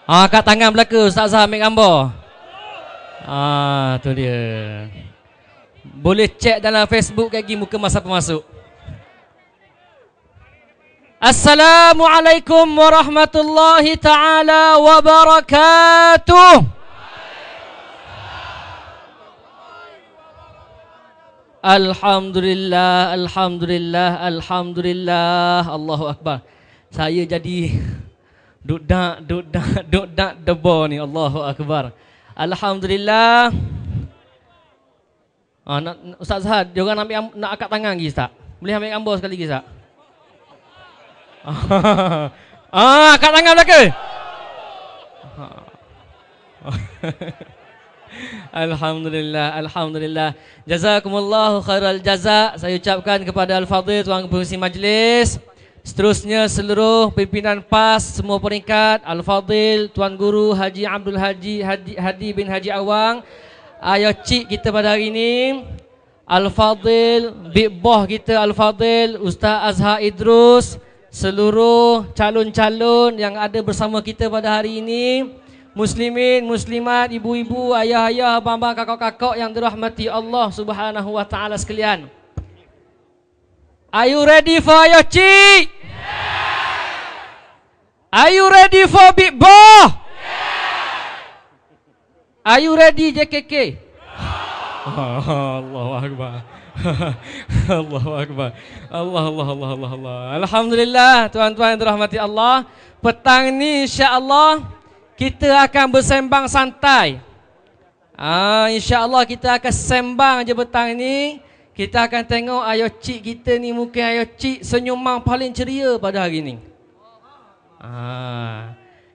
Kat tangan belaka Ustazah ambil gambar. Tu dia. Boleh cek dalam Facebook lagi muka masa pemasuk. Assalamualaikum warahmatullahi taala wabarakatuh. Alhamdulillah, alhamdulillah, alhamdulillah. Allahu akbar. Saya jadi duduk debor ni. Allahu akbar. Alhamdulillah. Ustaz Zahad, dia orang nak angkat tangan lagi Ustaz. Boleh ambil gambar sekali lagi Ustaz? Angkat tangan belaka. Alhamdulillah, alhamdulillah. Jazakumullahu khairal jaza. Saya ucapkan kepada Al-Fadhil Tuan Pengerusi Majlis, seterusnya seluruh pimpinan PAS semua peringkat, Al-Fadhil Tuan Guru Haji Abdul Hadi bin Haji Awang, ayah cik kita pada hari ini, Al-Fadhil Big Boss kita Al-Fadhil Ustaz Azhar Idrus, seluruh calon-calon yang ada bersama kita pada hari ini, muslimin, muslimat, ibu-ibu, ayah-ayah, abang-abang, kakak-kakak yang dirahmati Allah Subhanahu wa taala sekalian. Are you ready for your cik? Are you ready for Big Boss? Are you ready JKK? Allahu akbar. Allahu akbar. Allah. Alhamdulillah, tuan-tuan yang dirahmati Allah. Petang ni insya-Allah kita akan bersembang santai. InsyaAllah kita akan sembang je petang ni. Kita akan tengok ayah cik kita ni, mungkin ayah cik senyuman paling ceria pada hari ni.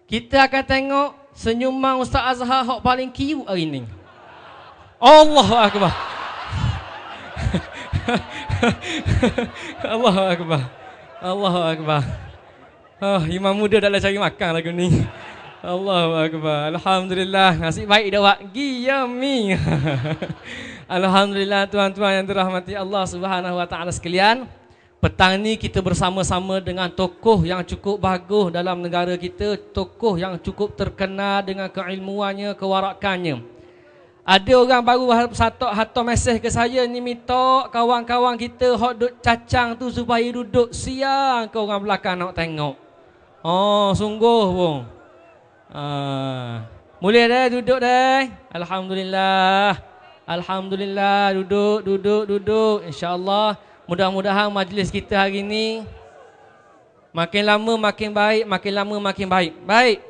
Kita akan tengok senyuman Ustaz Azhar yang paling cute hari ni. Allahu akbar. Allahu akbar. Allahu akbar. Imam muda dah cari makan lagu ni. Allahu akbar. Alhamdulillah. Nasib baik dah wak Giyami. Alhamdulillah tuan-tuan yang dirahmati Allah Subhanahu wa taala sekalian. Petang ni kita bersama-sama dengan tokoh yang cukup bagus dalam negara kita, tokoh yang cukup terkenal dengan keilmuannya, kewarakannya. Ada orang baru hantar mesej ke saya ni, minta kawan-kawan kita hok duk cacang tu supaya duduk siang ke orang belakang nak tengok. Sungguh pun. Boleh dah duduk dah. Alhamdulillah. Alhamdulillah, duduk. InsyaAllah mudah-mudahan majlis kita hari ini makin lama makin baik, makin lama makin baik. Baik.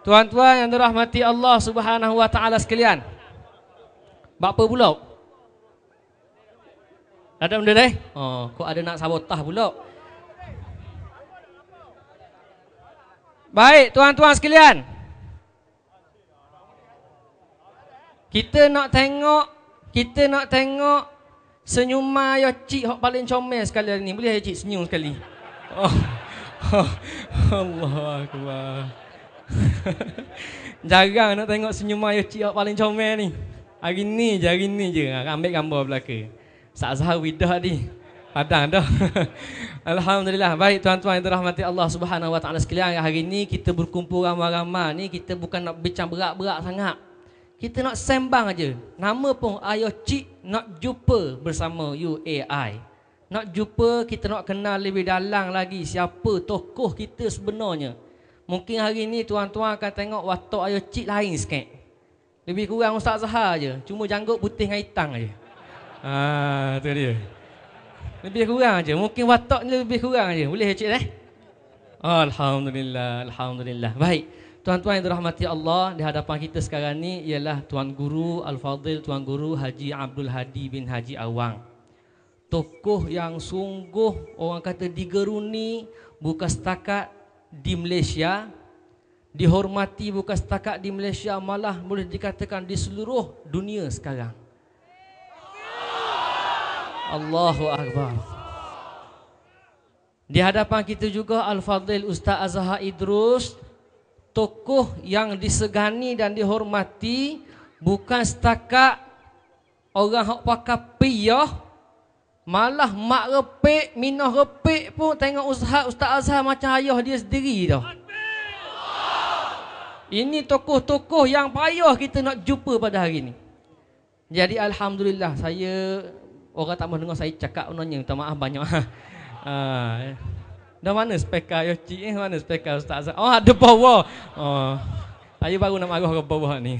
Tuan-tuan yang dirahmati Allah Subhanahu wa taala sekalian. Bapa pula? Ada benda dah? Kok ada nak sabotah pula? Baik, tuan-tuan sekalian. Kita nak tengok senyuman ayah cik yang paling comel sekali hari ni. Boleh ayah cik senyum sekali? Allah akbar. Jarang nak tengok senyuman ayah cik yang paling comel ni. Hari ni je. Ambil gambar belaka. Ustaz Azhar widah ni. Padang dah. Alhamdulillah. Baik tuan-tuan yang dirahmati Allah Subhanahu wa taala sekalian, hari ni kita berkumpul ramai-ramai ni, kita bukan nak bincang berat-berat sangat. Kita nak sembang aja. Nama pun ayah cik nak jumpa bersama UAI. Nak jumpa, kita nak kenal lebih dalam lagi siapa tokoh kita sebenarnya. Mungkin hari ni tuan-tuan akan tengok watak ayah cik lain sikit. Lebih kurang Ustaz Zahar je. Cuma janggut putih dengan hitam aje. Tu dia. Lebih kurang aje. Mungkin watak ni lebih kurang aje. Boleh cik dah? Alhamdulillah, alhamdulillah. Baik. Tuan-tuan yang dirahmati Allah, di hadapan kita sekarang ni ialah Tuan Guru Al-Fadhil Tuan Guru Haji Abdul Hadi bin Haji Awang. Tokoh yang sungguh orang kata digeruni bukan setakat di Malaysia, dihormati bukan setakat di Malaysia, malah boleh dikatakan di seluruh dunia sekarang. Allahu akbar. Di hadapan kita juga Al-Fadhil Ustaz Azhar Idrus, tokoh yang disegani dan dihormati bukan setakat orang hak pakai piyah, malah mak repek, minah repek pun tengok Ustaz Azhar macam ayah dia sendiri dah. Ini tokoh-tokoh yang payah kita nak jumpa pada hari ni. Jadi alhamdulillah, saya orang tak mahu dengar saya cakap nanya, minta maaf banyak. Dah mana speaker yo cik mana speaker Ustaz? Oh, ada bawah. Oh. Saya baru nak marah ke bawah ni.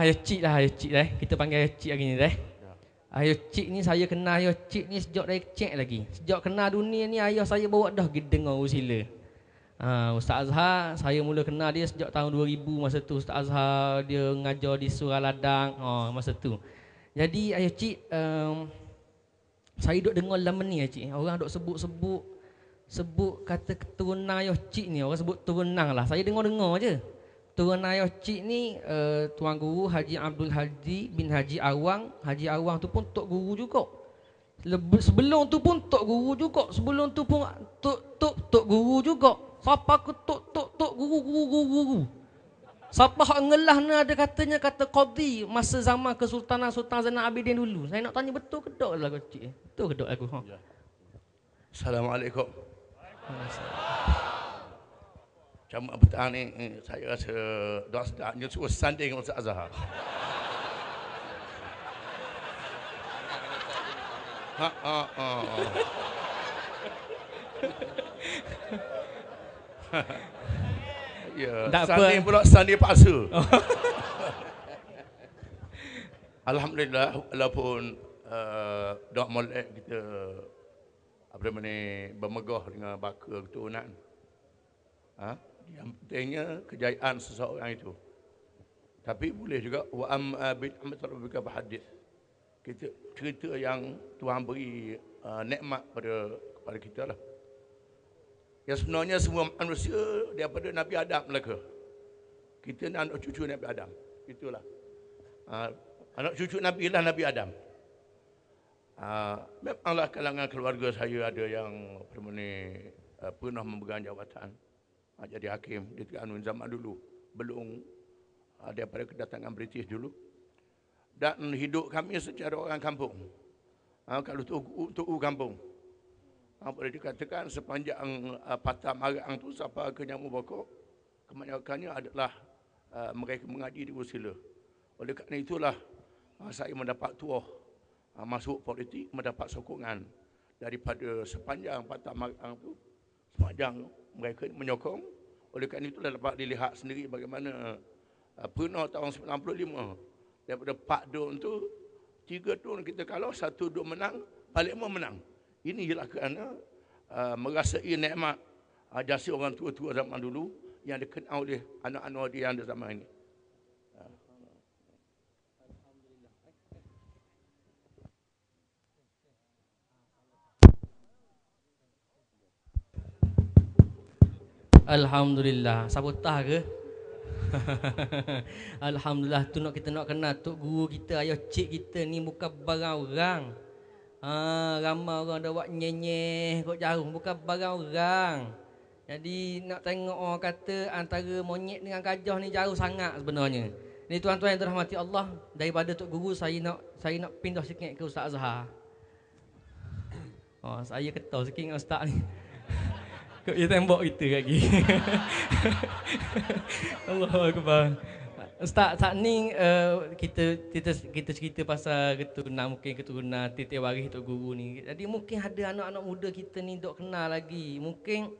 Ayo cik dah, ayo cik dah. Kita panggil ayo cik hari ni dah. Ayo cik ni saya kenal ayo cik ni sejak dari kecil lagi. Sejak kenal dunia ni ayah saya bawa dah pergi dengar usila. Ustaz Azhar, saya mula kenal dia sejak tahun 2000. Masa tu Ustaz Azhar dia ngajar di Surah Ladang. Masa tu. Jadi ayo cik, saya duk dengar lama ni cik. Orang duk sebut kata keturunan ayo cik ni. Orang sebut turunan lah. Saya dengar-dengar je. Turunan ayo cik ni Tuan Guru Haji Abdul Haji bin Haji Awang. Haji Awang tu pun Tok Guru juga. Sebelum tu pun Tok Guru juga. Sebelum tu pun Tok Guru juga. Siapa ke Tok Guru. Siapa hak ngelah ni ada katanya kata qadi masa zaman Kesultanan Sultan Zainal Abidin dulu. Saya nak tanya betul ke tak lah cik? Betul ke tak aku? Ya. Assalamualaikum. Jamak petang ni saya rasa dah sedapnya suruh sanding Ustaz Azhar. Ya, sanding pula sanding palsu. Alhamdulillah, walaupun dak molek kita apa nama ni bermegah dengan baka keturunan. Yang pentingnya kejayaan seseorang itu. Tapi boleh juga wa am bi rabbika bahadith. Kita cerita yang Tuhan beri nikmat kepada kita lah. Yang sebenarnya semua manusia daripada Nabi Adam mereka. Kita ni anak cucu Nabi Adam. Itulah. Anak cucu Nabi lah Nabi Adam. Memanglah kalangan keluarga saya ada yang pernah memegang jawatan. Jadi hakim di Terengganu zaman dulu. Belum daripada kedatangan British dulu. Dan hidup kami secara orang kampung. Kalau tu'u kampung. Boleh dikatakan sepanjang patah marang tu sampai ke Nyamu Bokok, kebanyakannya adalah mereka mengaji di Usila. Oleh kerana itulah saya mendapat tuah masuk politik, mendapat sokongan daripada sepanjang patah marang tu, sepanjang mereka menyokong. Oleh kerana itulah dapat dilihat sendiri bagaimana pernah tahun 95 daripada 4 dun tu 3 dun kita kalah, 1 dun menang, Parlimen menang. Ini ialah kerana merasai nikmat jasa orang tua-tua zaman dulu yang dikenal oleh anak-anak dia yang ada zaman ini. Alhamdulillah. Sabotah ke? Alhamdulillah tu kita nak kenal Tok Guru kita, ayah cik kita ni bukan barang orang. Ramai orang dah buat nyenyeh kok jauh, bukan barang orang. Jadi nak tengok orang kata antara monyet dengan gajah ni jauh sangat sebenarnya. Ni tuan-tuan yang dirahmati Allah, daripada Tok Guru saya nak pindah sikit ke Ustaz Azhar. Saya ketau sikit dengan Ustaz ni. Kok dia tembok kita lagi. Allahu Akbar. Ustaz, saat ni kita cerita pasal keturunan, mungkin keturunan titik waris Tok Guru ni. Jadi mungkin ada anak-anak muda kita ni dok kenal lagi. Mungkin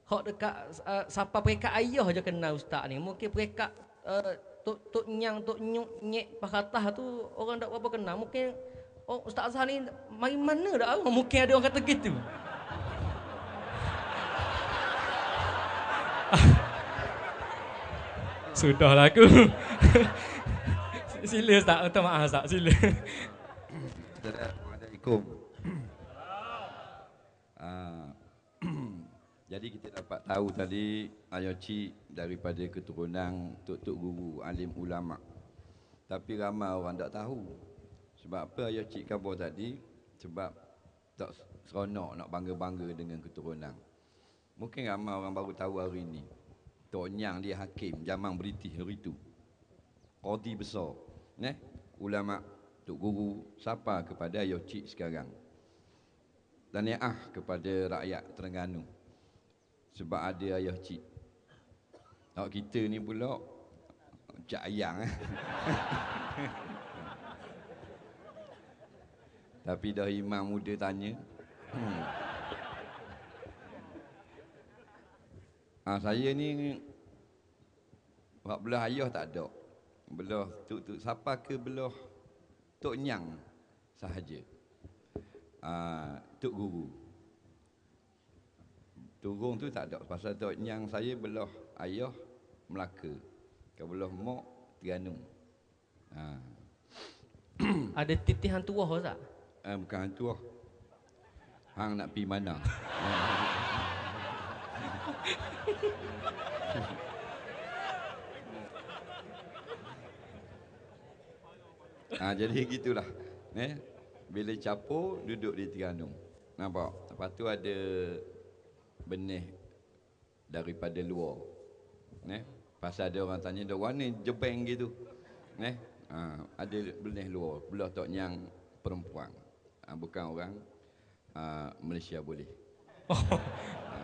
hak dekat siapa perekat ayah je kenal Ustaz ni. Mungkin perekat Tok Nyang, Tok Nyek Pakatah tu orang tak berapa kenal. Mungkin Ustaz Azhar ni mari mana dak orang, mungkin ada orang kata gitu. Sudahlah aku. Sila Ustaz, minta maaf Ustaz, sila. Assalamualaikum. Jadi kita dapat tahu tadi ayah cik daripada keturunan Tok Guru alim ulama. Tapi ramai orang tak tahu. Sebab apa ayah cik khabar tadi? Sebab tak seronok nak bangga-bangga dengan keturunan. Mungkin ramai orang baru tahu hari ini. Tok Nyang dia hakim zaman British hari itu. Qadi besar. Ulama Tok Guru sapa kepada ayah cik sekarang. Tahniah kepada rakyat Terengganu. Sebab ada ayah cik. Awak kita ni pula cak ayang. Tapi dah imam muda tanya. Saya ni buat belah ayah tak ada. Belah tuk siapa ke belah tok nyang sahaja. Tok guru. Turung tu tak ada. Pasal tok nyang saya belah ayah Melaka. Ke belah mak Terengganu. Ada titih hantu wah tak? Bukan hantu lah. Hang nak pergi mana? Jadi gitulah. Bila capur duduk di Terengganu. Nampak? Lepas tu ada benih daripada luar. Pasal ada orang tanya dah warna jebeng gitu. Ada benih luar. Belah tok nyang perempuan. Bukan orang Malaysia boleh.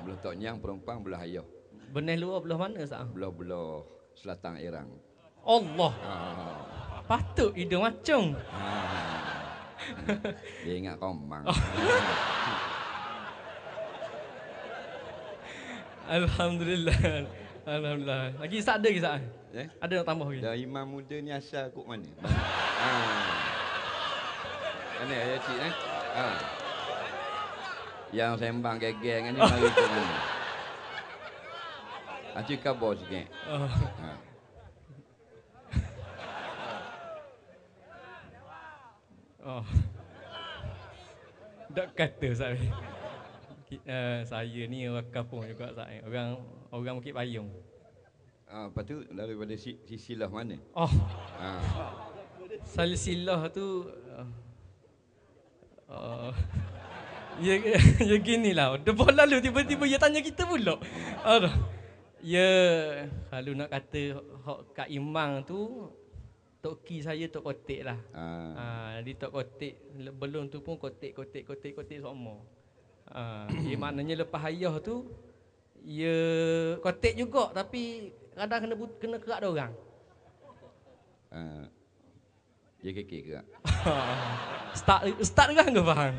Belah tok nyang perempuan belah ayah. Benih luar belah mana Ustaz? Belah selatan Irang. Allah. Patut hidung macam. Dia ingat komang. Alhamdulillah. Alhamdulillah. Lagi Ustaz ada ke Ustaz? Ada nak tambah lagi? Dah imam muda ni asal kok mana? Mana ya cik Yang sembang geng-geng ni mari ke mana? Cik khabar sikit. Tak kata Ustaz. Saya ni orang kampung juga Ustaz. Orang Bukit Payung. Lepas tu daripada silsilah mana? Silsilah tu ya ginilah. Depan lalu tiba-tiba dia tanya kita pula. Ya kalau nak kata hak Kak Imang tu Tok Ki saya Tok Kotik lah. Jadi Tok Kotik belum tu pun kotik semua. Maknanya lepas ayah tu ya kotik juga tapi kadang kena kerak dia orang. Dia kekek kerak. Start kan ke faham?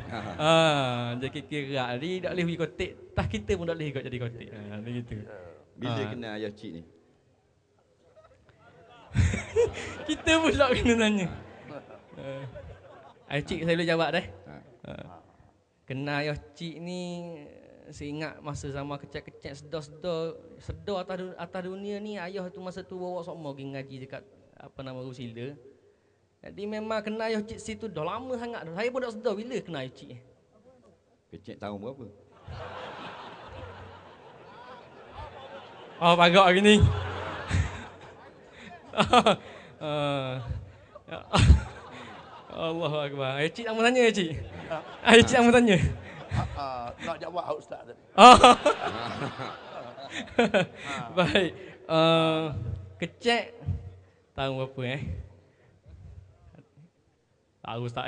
Dia kekek kerak. Jadi tak boleh pergi kotik. Tak kita pun tak boleh ikut jadi kotik. Begitu. Bila kena ayah cik ni? Kita pula kena tanya. Ayah cik saya boleh jawab dah. Kena ayah cik ni saya ingat masa zaman kecil-kecil sedar atas dunia ni ayah tu masa tu bawa semua pergi ngaji dekat Rusila. Jadi memang kena ayah cik situ dah lama sangat dah. Saya pun tak sedar bila kena ayah cik. Kecil tahun berapa? Pagak hari ni. Allahu Akbar. Ayah cik nak tanya ayah cik. Ayah cik nak tanya. Nak jawab Ustaz tadi. Baik. Kecek tahun berapa Tahu Ustaz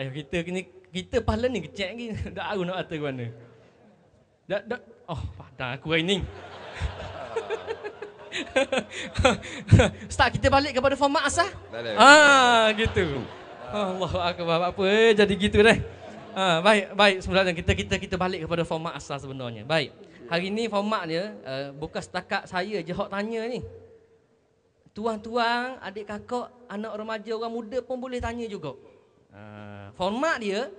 kita pahala ni kecek lagi. Tak tahu nak kata ke mana. Padahal aku hari ni. Ustaz kita balik kepada format asal. Gitu. Allahu Akbar. Apa jadi gitu dah. Baik sebenarnya kita balik kepada format asal sebenarnya. Baik. Hari ni formatnya bukan setakat saya je hok tanya ni. Tuan-tuan, adik kakak, anak remaja, orang muda pun boleh tanya juga. Format dia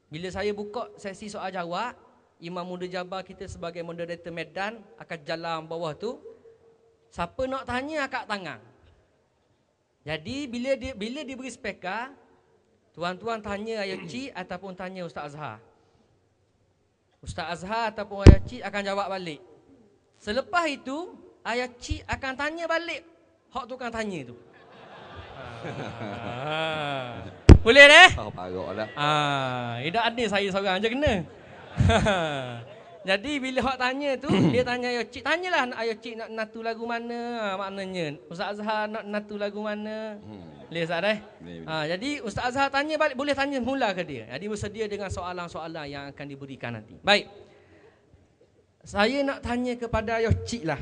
bila saya buka sesi soal jawab, Imam Muda Jabar kita sebagai moderator Medan akan jalan bawah tu. Siapa nak tanya angkat tangan. Jadi bila diberi speaker, tuan-tuan tanya ayah cik ataupun tanya Ustaz Azhar. Ustaz Azhar ataupun ayah cik akan jawab balik. Selepas itu, ayah cik akan tanya balik hak tukang tanya tu. Boleh deh? Paroklah. Tidak ada saya seorang je kena. Jadi bila hak tanya tu, dia tanya ayah cik, tanyalah ayah cik nak natu lagu mana, maknanya Ustaz Azhar nak natu lagu mana. Boleh Ustaz dah? Jadi Ustaz Azhar tanya balik, boleh tanya mula ke dia. Jadi bersedia dengan soalan-soalan yang akan diberikan nanti. Baik. Saya nak tanya kepada ayah cik lah.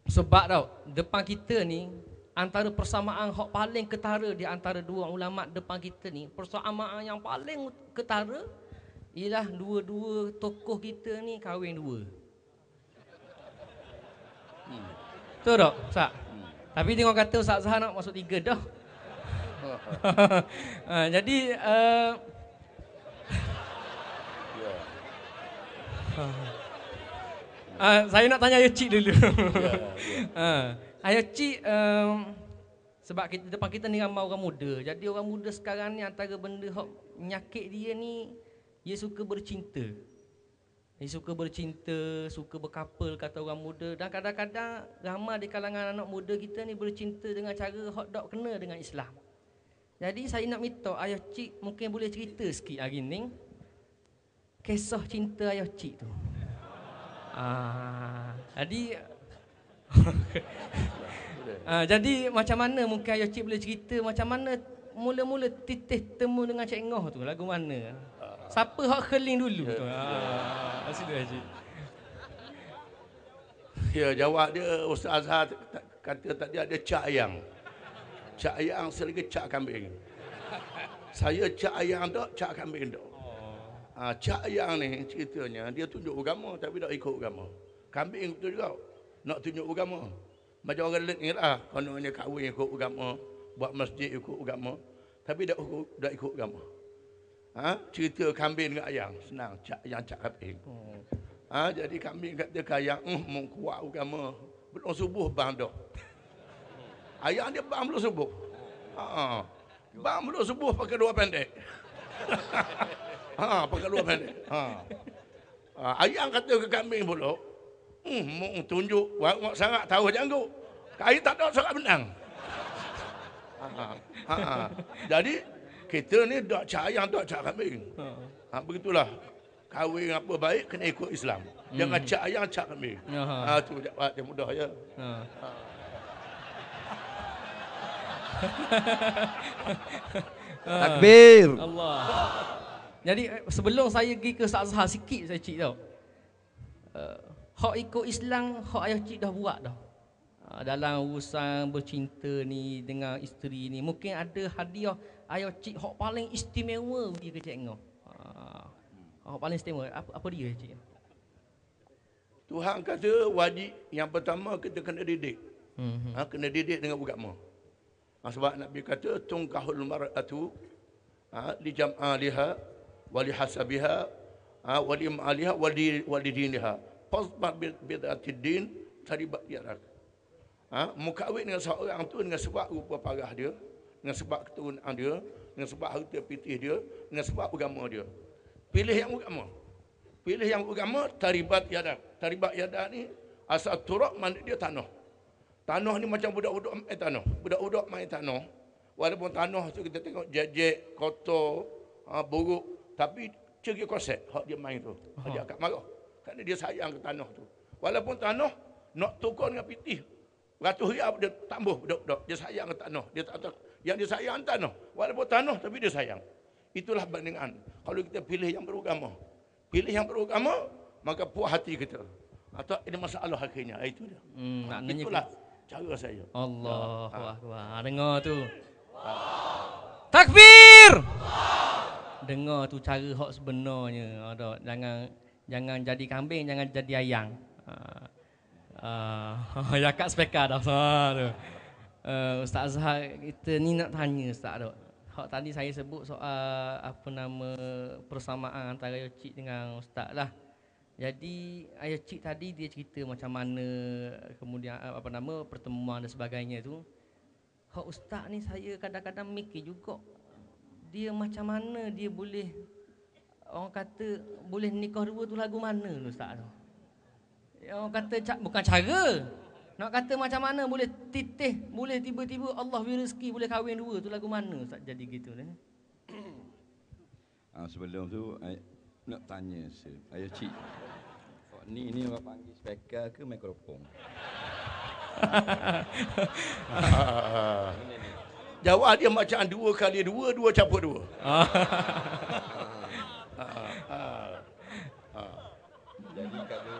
Sebab tau, depan kita ni, antara persamaan hak paling ketara di antara dua ulama depan kita ni, persamaan yang paling ketara ialah dua-dua tokoh kita ni kahwin dua. Betul tak, Ustaz? Tapi tengok kata Ustaz Zahar nak masuk 3 dah. Jadi saya nak tanya Ayo Cik dulu. Ayo Cik, sebab kita, depan kita ni ramai orang muda. Jadi orang muda sekarang ni antara benda hok menyakit dia ni, dia suka bercinta. Dia suka bercinta, suka berkapal kata orang muda. Dan kadang-kadang ramai di kalangan anak muda kita ni bercinta dengan cara hok dok kena dengan Islam. Jadi saya nak minta Ayo Cik mungkin boleh cerita sikit hari ni kisah cinta Ayo Cik tu. Jadi macam mana mungkin Ayo Cik boleh cerita macam mana mula-mula titih temu dengan Cik Ngoh tu, lagu mana? Siapa hak keling dulu tu? Sila Cik. Ya, jawab dia Ustaz Azhar kata tadi ada cak ayang. Cak ayang selagi cak kambing. Saya cak ayang tak, cak kambing tak. Cak ayang ni ceritanya dia tunjuk agama tapi tak ikut agama. Kambing betul juga nak tunjuk agama. Macam orang lain ni lah, kononnya kahwin ikut agama, buat masjid ikut agama, tapi tak ikut agama. Cerita kambing dengan ayang senang, cak ayang cak kambing. Jadi kambing kata ke ayang, mau kuat agama, belum subuh bang dah. Ayang dia bang belum subuh. Bang belum subuh pakai dua pendek. Pakai dua pendek. Ayang kata ke kambing pula, mau tunjuk, sangat tahu janggut. Kaya tak ada sangat menang. Jadi kita ni tak cak ayang, tak cak kambing. Begitulah. Kahwin apa baik kena ikut Islam. Jangan cak ayang, cak kambing. Tu jawab dia mudah ya. Takbir. Allah. Jadi sebelum saya pergi ke Ustaz Zahar sikit saya Cik tau. Hak ikut Islam, hak Ayah Cik dah buat dah. Dalam urusan bercinta ni dengan isteri ni, mungkin ada hadiah Ayah Cik hak paling istimewa pergi ke Cik Ngoh. Hak paling istimewa apa dia Cik? Tuhan kata wajib yang pertama kita kena didik. Kena didik dengan agama. Sebab Nabi kata tungkahul mar'atu li jam'aliha wa li hasabiha wa li ma'aliha wa li diniha. Fasbah bidatid din taribat yarak. Mukawin dengan seorang tu dengan sebab rupa parah dia, dengan sebab keturunan dia, dengan sebab harta pitih dia, dengan sebab agama dia. Pilih yang agama. Pilih yang agama, taribat yadak. Taribat yadak ni asal turab mana dia tanah. Tanah ni macam budak-budak main tanah. Budak-budak main tanah. Walaupun tanah tu kita tengok jejek, kotor, buruk, tapi ceri konsep hak dia main tu. Hak dia agak marah. Kerana dia sayang ke tanah tu. Walaupun tanah nak tukar dengan pitih, ratus ribu dia tambah budak-budak. Dia sayang ke tanah. Dia tak yang dia sayang tanah. Walaupun tanah tapi dia sayang. Itulah bandingan. Kalau kita pilih yang beragama. Pilih yang beragama, maka puas hati kita. Atau ada masalah akhirnya. Itu dia. Itulah cara saya. Allahu Akbar. Dengar tu. Takbir. Dengar tu cara hak sebenarnya. Jangan jadi kambing, jangan jadi ayang. Ya kat spekar dah tu. Ustaz Zahar kita ni nak tanya Ustaz tu. Hak tadi saya sebut soal persamaan antara Ayo Cik dengan Ustaz lah. Jadi Ayo Cik tadi dia cerita macam mana kemudian pertemuan dan sebagainya tu. Hak Ustaz ni saya kadang-kadang mikir juga dia macam mana dia boleh, orang kata boleh nikah dua tu lagu mana Ustaz tu? Orang kata bukan cara. Nak kata macam mana boleh titih, boleh tiba-tiba Allah beri rezeki boleh kahwin dua tu lagu mana Ustaz jadi gitu ni? Sebelum tu nak tanya Ayo Cik. Ni orang panggil speaker ke mikrofon? Jawab dia macam 2 kali 2, 2 campur 2. Jadi kalau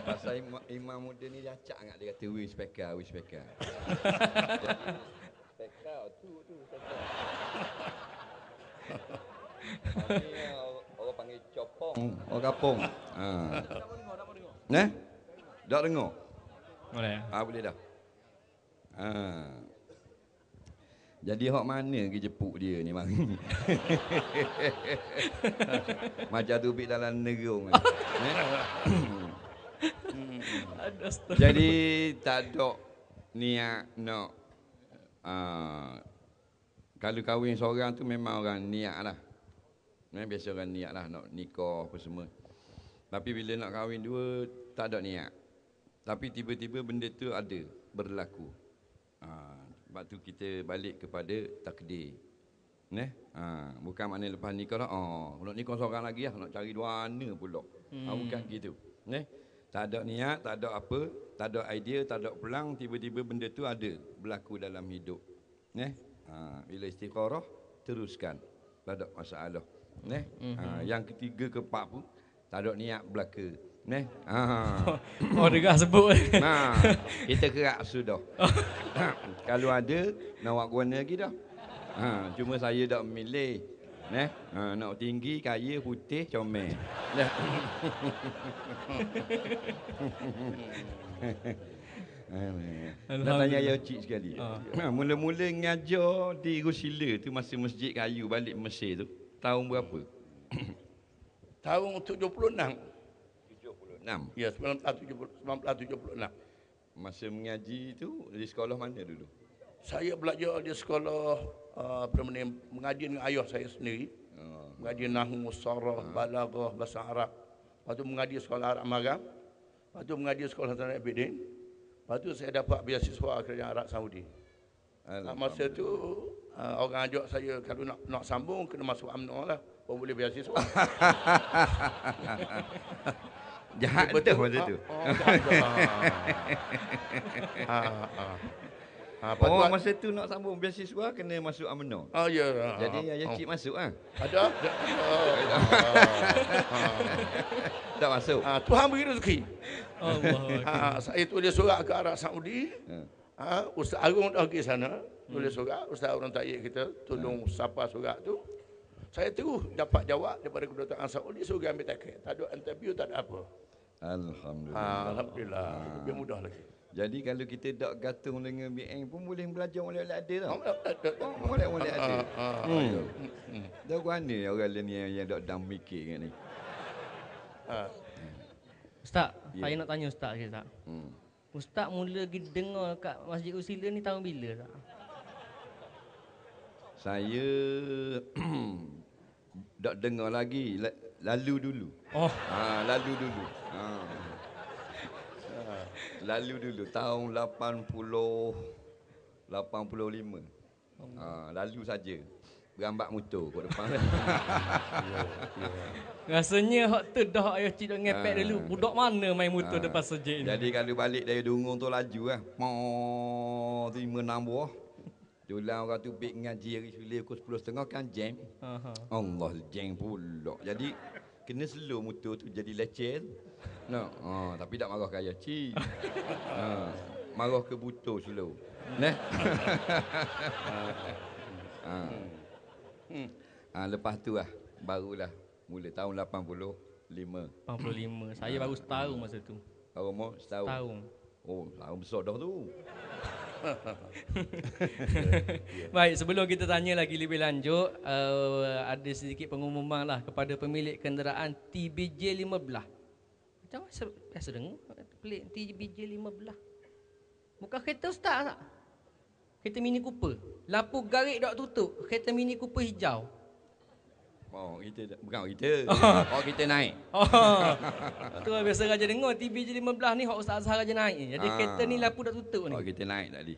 pasal Pasal imam muda ni acak sangat dia kata wis spekar. Spekar tu spekar. Ni orang panggil copong, orang kampung. Nah, dak dengar. Boleh. Boleh dah. Jadi hok mana ke jepuk dia ni mari. Macam tu bik dalam nerung. Jadi tak ada niat nak kalau kahwin seorang tu memang orang niat lah. Biasa orang niat lah nak nikah apa semua. Tapi bila nak kahwin dua tak ada niat. Tapi tiba-tiba benda tu ada berlaku. Sebab tu kita balik kepada takdir. Bukan makna lepas nikah lah, nak nikah seorang lagi lah, nak cari dua anak pula. Bukan gitu. Tak ada niat, tak ada apa, tak ada idea, tak ada pelang, tiba-tiba benda tu ada berlaku dalam hidup. Bila istikharah, teruskan. Tak ada masalah. Yang ketiga, keempat pun, tak ada niat belaka. Dengar sebut. Kita kerak sudah. Kalau ada, nak buat guna lagi dah. Cuma saya tak memilih. Nak tinggi, kaya, putih, comel. Nak tanya ayah cik sekali. Mula-mula ngajar di Rusila tu masa Masjid Kayu balik Mesir tu, tahun berapa? Tahun 76. Ya, 1976. Masa mengaji tu di sekolah mana dulu? Saya belajar di sekolah mengaji dengan ayah saya sendiri. Mengaji nahwu, sarah, balaghah, bahasa Arab. Lepas tu mengaji sekolah Arab Magang. Lepas tu mengaji sekolah Hasan Abidin. Lepas tu saya dapat beasiswa kerajaan Arab Saudi. Masa tu orang ajak saya kalau nak sambung kena masuk UMNO lah. Baru boleh beasiswa. Jahat betul masa tu. Masa tu nak sambung beasiswa kena masuk UMNO. Ya. Jadi ayah cik masuk ah. Ada. Tak masuk. Tuhan beri rezeki. Saya tulis surat ke Arab Saudi. Ustaz Agung dah pergi sana. Tulis surat. Ustaz orang tayyib kita tolong sapa surat tu. Saya terus dapat jawab daripada kedutaan Saudi, suruh ambil tiket. Tak ada interview, tak ada apa. Alhamdulillah. Alhamdulillah. Lebih mudah lagi. Jadi kalau kita tak gantung dengan BN pun boleh belajar oleh-oleh ada tau. Oleh-oleh ada. Dah mana orang lain yang tak dam mikir kan ni. Ustaz, saya nak tanya Ustaz sikit, Ustaz. Ustaz mula pergi dengar kat Masjid Usila ni tahun bila, Ustaz? Saya tak dengar lagi, lalu dulu. Lalu dulu. Lalu dulu tahun 85. Lalu saja. Berambat motor kat depan. Rasanya hak tu dah ayah cik dah ngepek dulu. Budak mana main motor depan masjid ni? Jadi kalau balik dari Dungung tu laju lah. 5-6 buah. Tulang orang tu pergi ngaji hari Sulia pukul 10.30 kan jam. Allah jam pula. Jadi kena slow motor tu jadi leceh. Tapi tak marah ke ayah cik. Marah ke buto slow. Lepas tu lah barulah mula tahun 85. 85. Saya baru setahun masa tu. Baru mau setahun. Tahun besar dah tu. Baik, sebelum kita tanya lagi lebih lanjut, ada sedikit pengumuman lah kepada pemilik kenderaan TBJ 15. Macam biasa dengar pelik TBJ 15. Bukan kereta Ustaz tak? Kereta Mini Cooper. Lampu garik tak tutup. Kereta Mini Cooper hijau. Kita bukan kita. Kita naik. Tu biasa raja dengar TBJ 15 ni hak Ustaz Azhar raja naik. Jadi kereta ni lampu dah tutup ni. Kita naik tadi.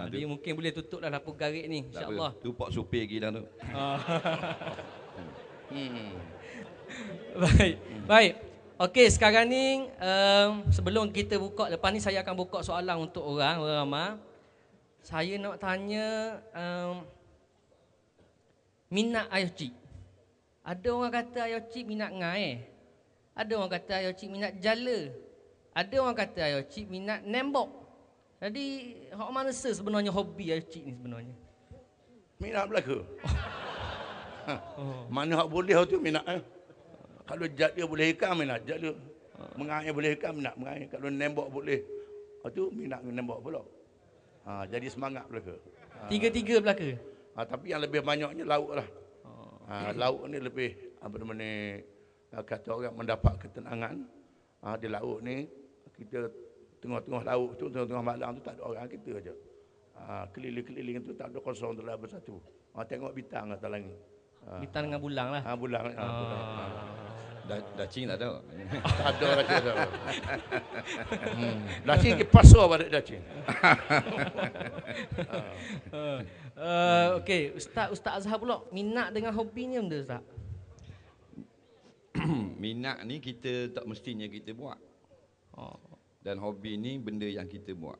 Jadi mungkin boleh tutup dah lampu garik ni, insya-Allah. Tu pak supir lagi dah tu. Baik. Okey, sekarang ni sebelum kita buka, lepas ni saya akan buka soalan untuk orang ramai. Saya nak tanya minat ayah cik. Ada orang kata ayah cik minat ngai. Ada orang kata ayah cik minat jala. ada orang kata ayo cik minat nembok. Jadi hak mana sebenarnya hobi ayo cik ni sebenarnya? Minat belaka. Oh. Mana hak boleh tu minat. Kalau jat dia boleh ikan minat, jat dia mengair boleh ikan minat mengair. Kalau nembok boleh, tu minat nembok pula. Jadi semangat belaka. Tiga-tiga belaka. Tapi yang lebih banyaknya laut lah. Laut ni lebih apa namanya kata orang mendapat ketenangan. Di laut ni kita tengah-tengah laut tu, tengah-tengah malam tu tak ada orang kita aja. Keliling-keliling tu tak ada kosong dalam bersatu. Tengok bintang atas langit. Bintang dengan bulang lah. Bulang. Dacing tak ada. Tak ada lagi ada. Dacing ke pasar balik dacing. Okey, Ustaz Azhar pula minat dengan hobi ni benda Ustaz? Minat ni kita tak mestinya kita buat. Dan hobi ni benda yang kita buat.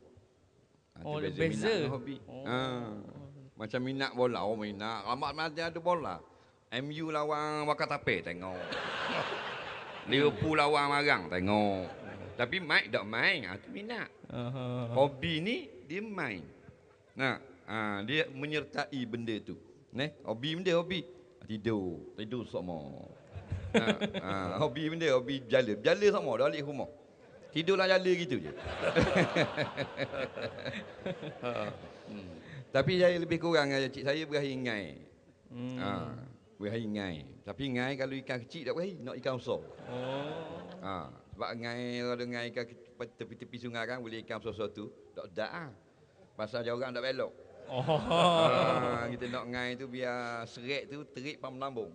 Beza. Minat dengan hobi. Macam minat bola, minat. Amat macam ada bola. MU lawan Wakatape tengok. Liverpool lawan Marang tengok. Tapi main tak main, tu minat. Hobi ni dia main. Dia menyertai benda tu. Hobi benda hobi. Tidur semua. Hobi benda hobi berjala semua dah balik rumah. Tidurlah jala gitu je. Tapi saya lebih kurang cik saya berakhir ngai. Berakhir ngai. Tapi ngai kalau ikan kecil tak berakhir, nak ikan besar. Sebab ngai kalau ngai ikan tepi-tepi sungai kan boleh ikan besar tu. Tak. Pasal jauh orang tak belok. Kita nak ngai tu biar serik tu terik pam melambung.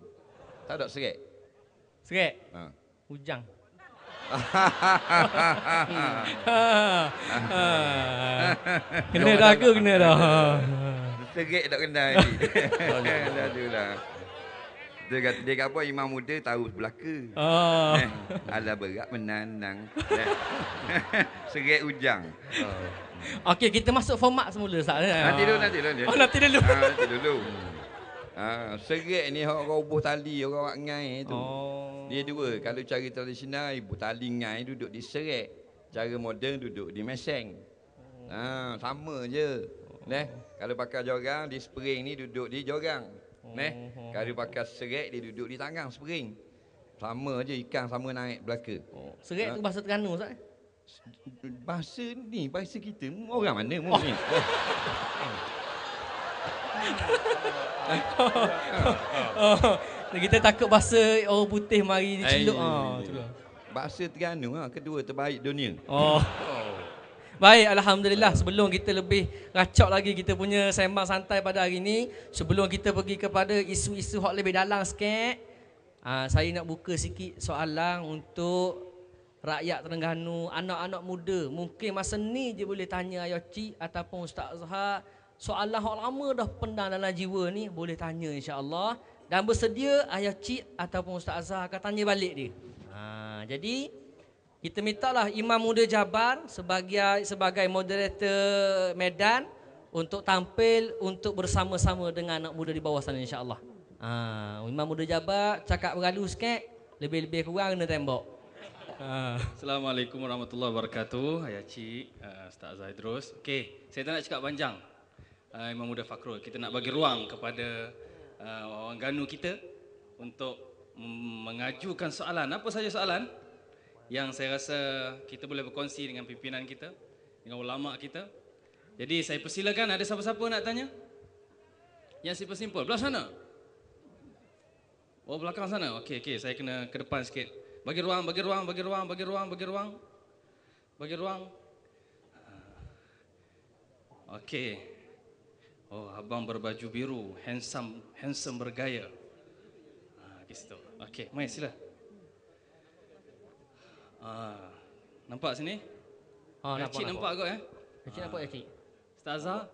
Tak ada serik. Serik? Hujang. Kena dah ke kena dah. Serik tak kena ni. Dah. Dia kata apa imam muda tahu belaka. Ala berat menanang. Serik hujang. Okey, kita masuk format semula Ustaz. Nanti dulu. Nanti dulu. Serik ni orang ubuh tali, orang ngai tu. Dia dua. Kalau cara tradisional ibu tali ngai duduk di serik. Cara moden duduk di meseng. Sama je. Kalau pakai jorang di spring ni duduk di jorang. Kalau pakai serik dia duduk di tanggang spring. Sama je ikan sama naik belaka. Serik tu bahasa Terengganu Ustaz? Bahasa kita orang mana mu ni? Kita takut bahasa orang putih mari diceluk. Bahasa Terengganu kedua terbaik dunia. Baik, alhamdulillah. Sebelum kita lebih racak lagi kita punya sembang santai pada hari ini, sebelum kita pergi kepada isu-isu hak lebih dalam sikit, saya nak buka sikit soalan untuk rakyat Terengganu, anak-anak muda. Mungkin masa ni je boleh tanya Ayah Cik ataupun Ustaz Azhar. Soalan hak lama dah pendang dalam jiwa ni, boleh tanya insya-Allah. Dan bersedia Ayah Cik ataupun Ustaz Azhar akan tanya balik dia. Jadi kita mintalah Imam Muda Jabar sebagai moderator Medan untuk tampil untuk bersama-sama dengan anak muda di bawah sana insya-Allah. Imam Muda Jabar cakap berlalu sikit, lebih-lebih kurang kena tembok. Assalamualaikum warahmatullahi wabarakatuh. Ayah Cik, Ustaz Azhar Idrus. Okey, saya tak nak cakap panjang. Imam Muda Fakrul, kita nak bagi ruang kepada orang Ganu kita untuk mengajukan soalan. Apa saja soalan yang saya rasa kita boleh berkongsi dengan pimpinan kita, dengan ulama kita. Jadi saya persilakan, ada siapa-siapa nak tanya? Yang simple-simple. Belah sana. Oh, belakang sana. Okey, saya kena ke depan sikit. Bagi ruang. Okey. Oh, abang berbaju biru, handsome bergaya. Di situ. Okey, mai sila. Nampak sini? Cik nampak kot Cik nampak ya Cik? Ustaz Azhar?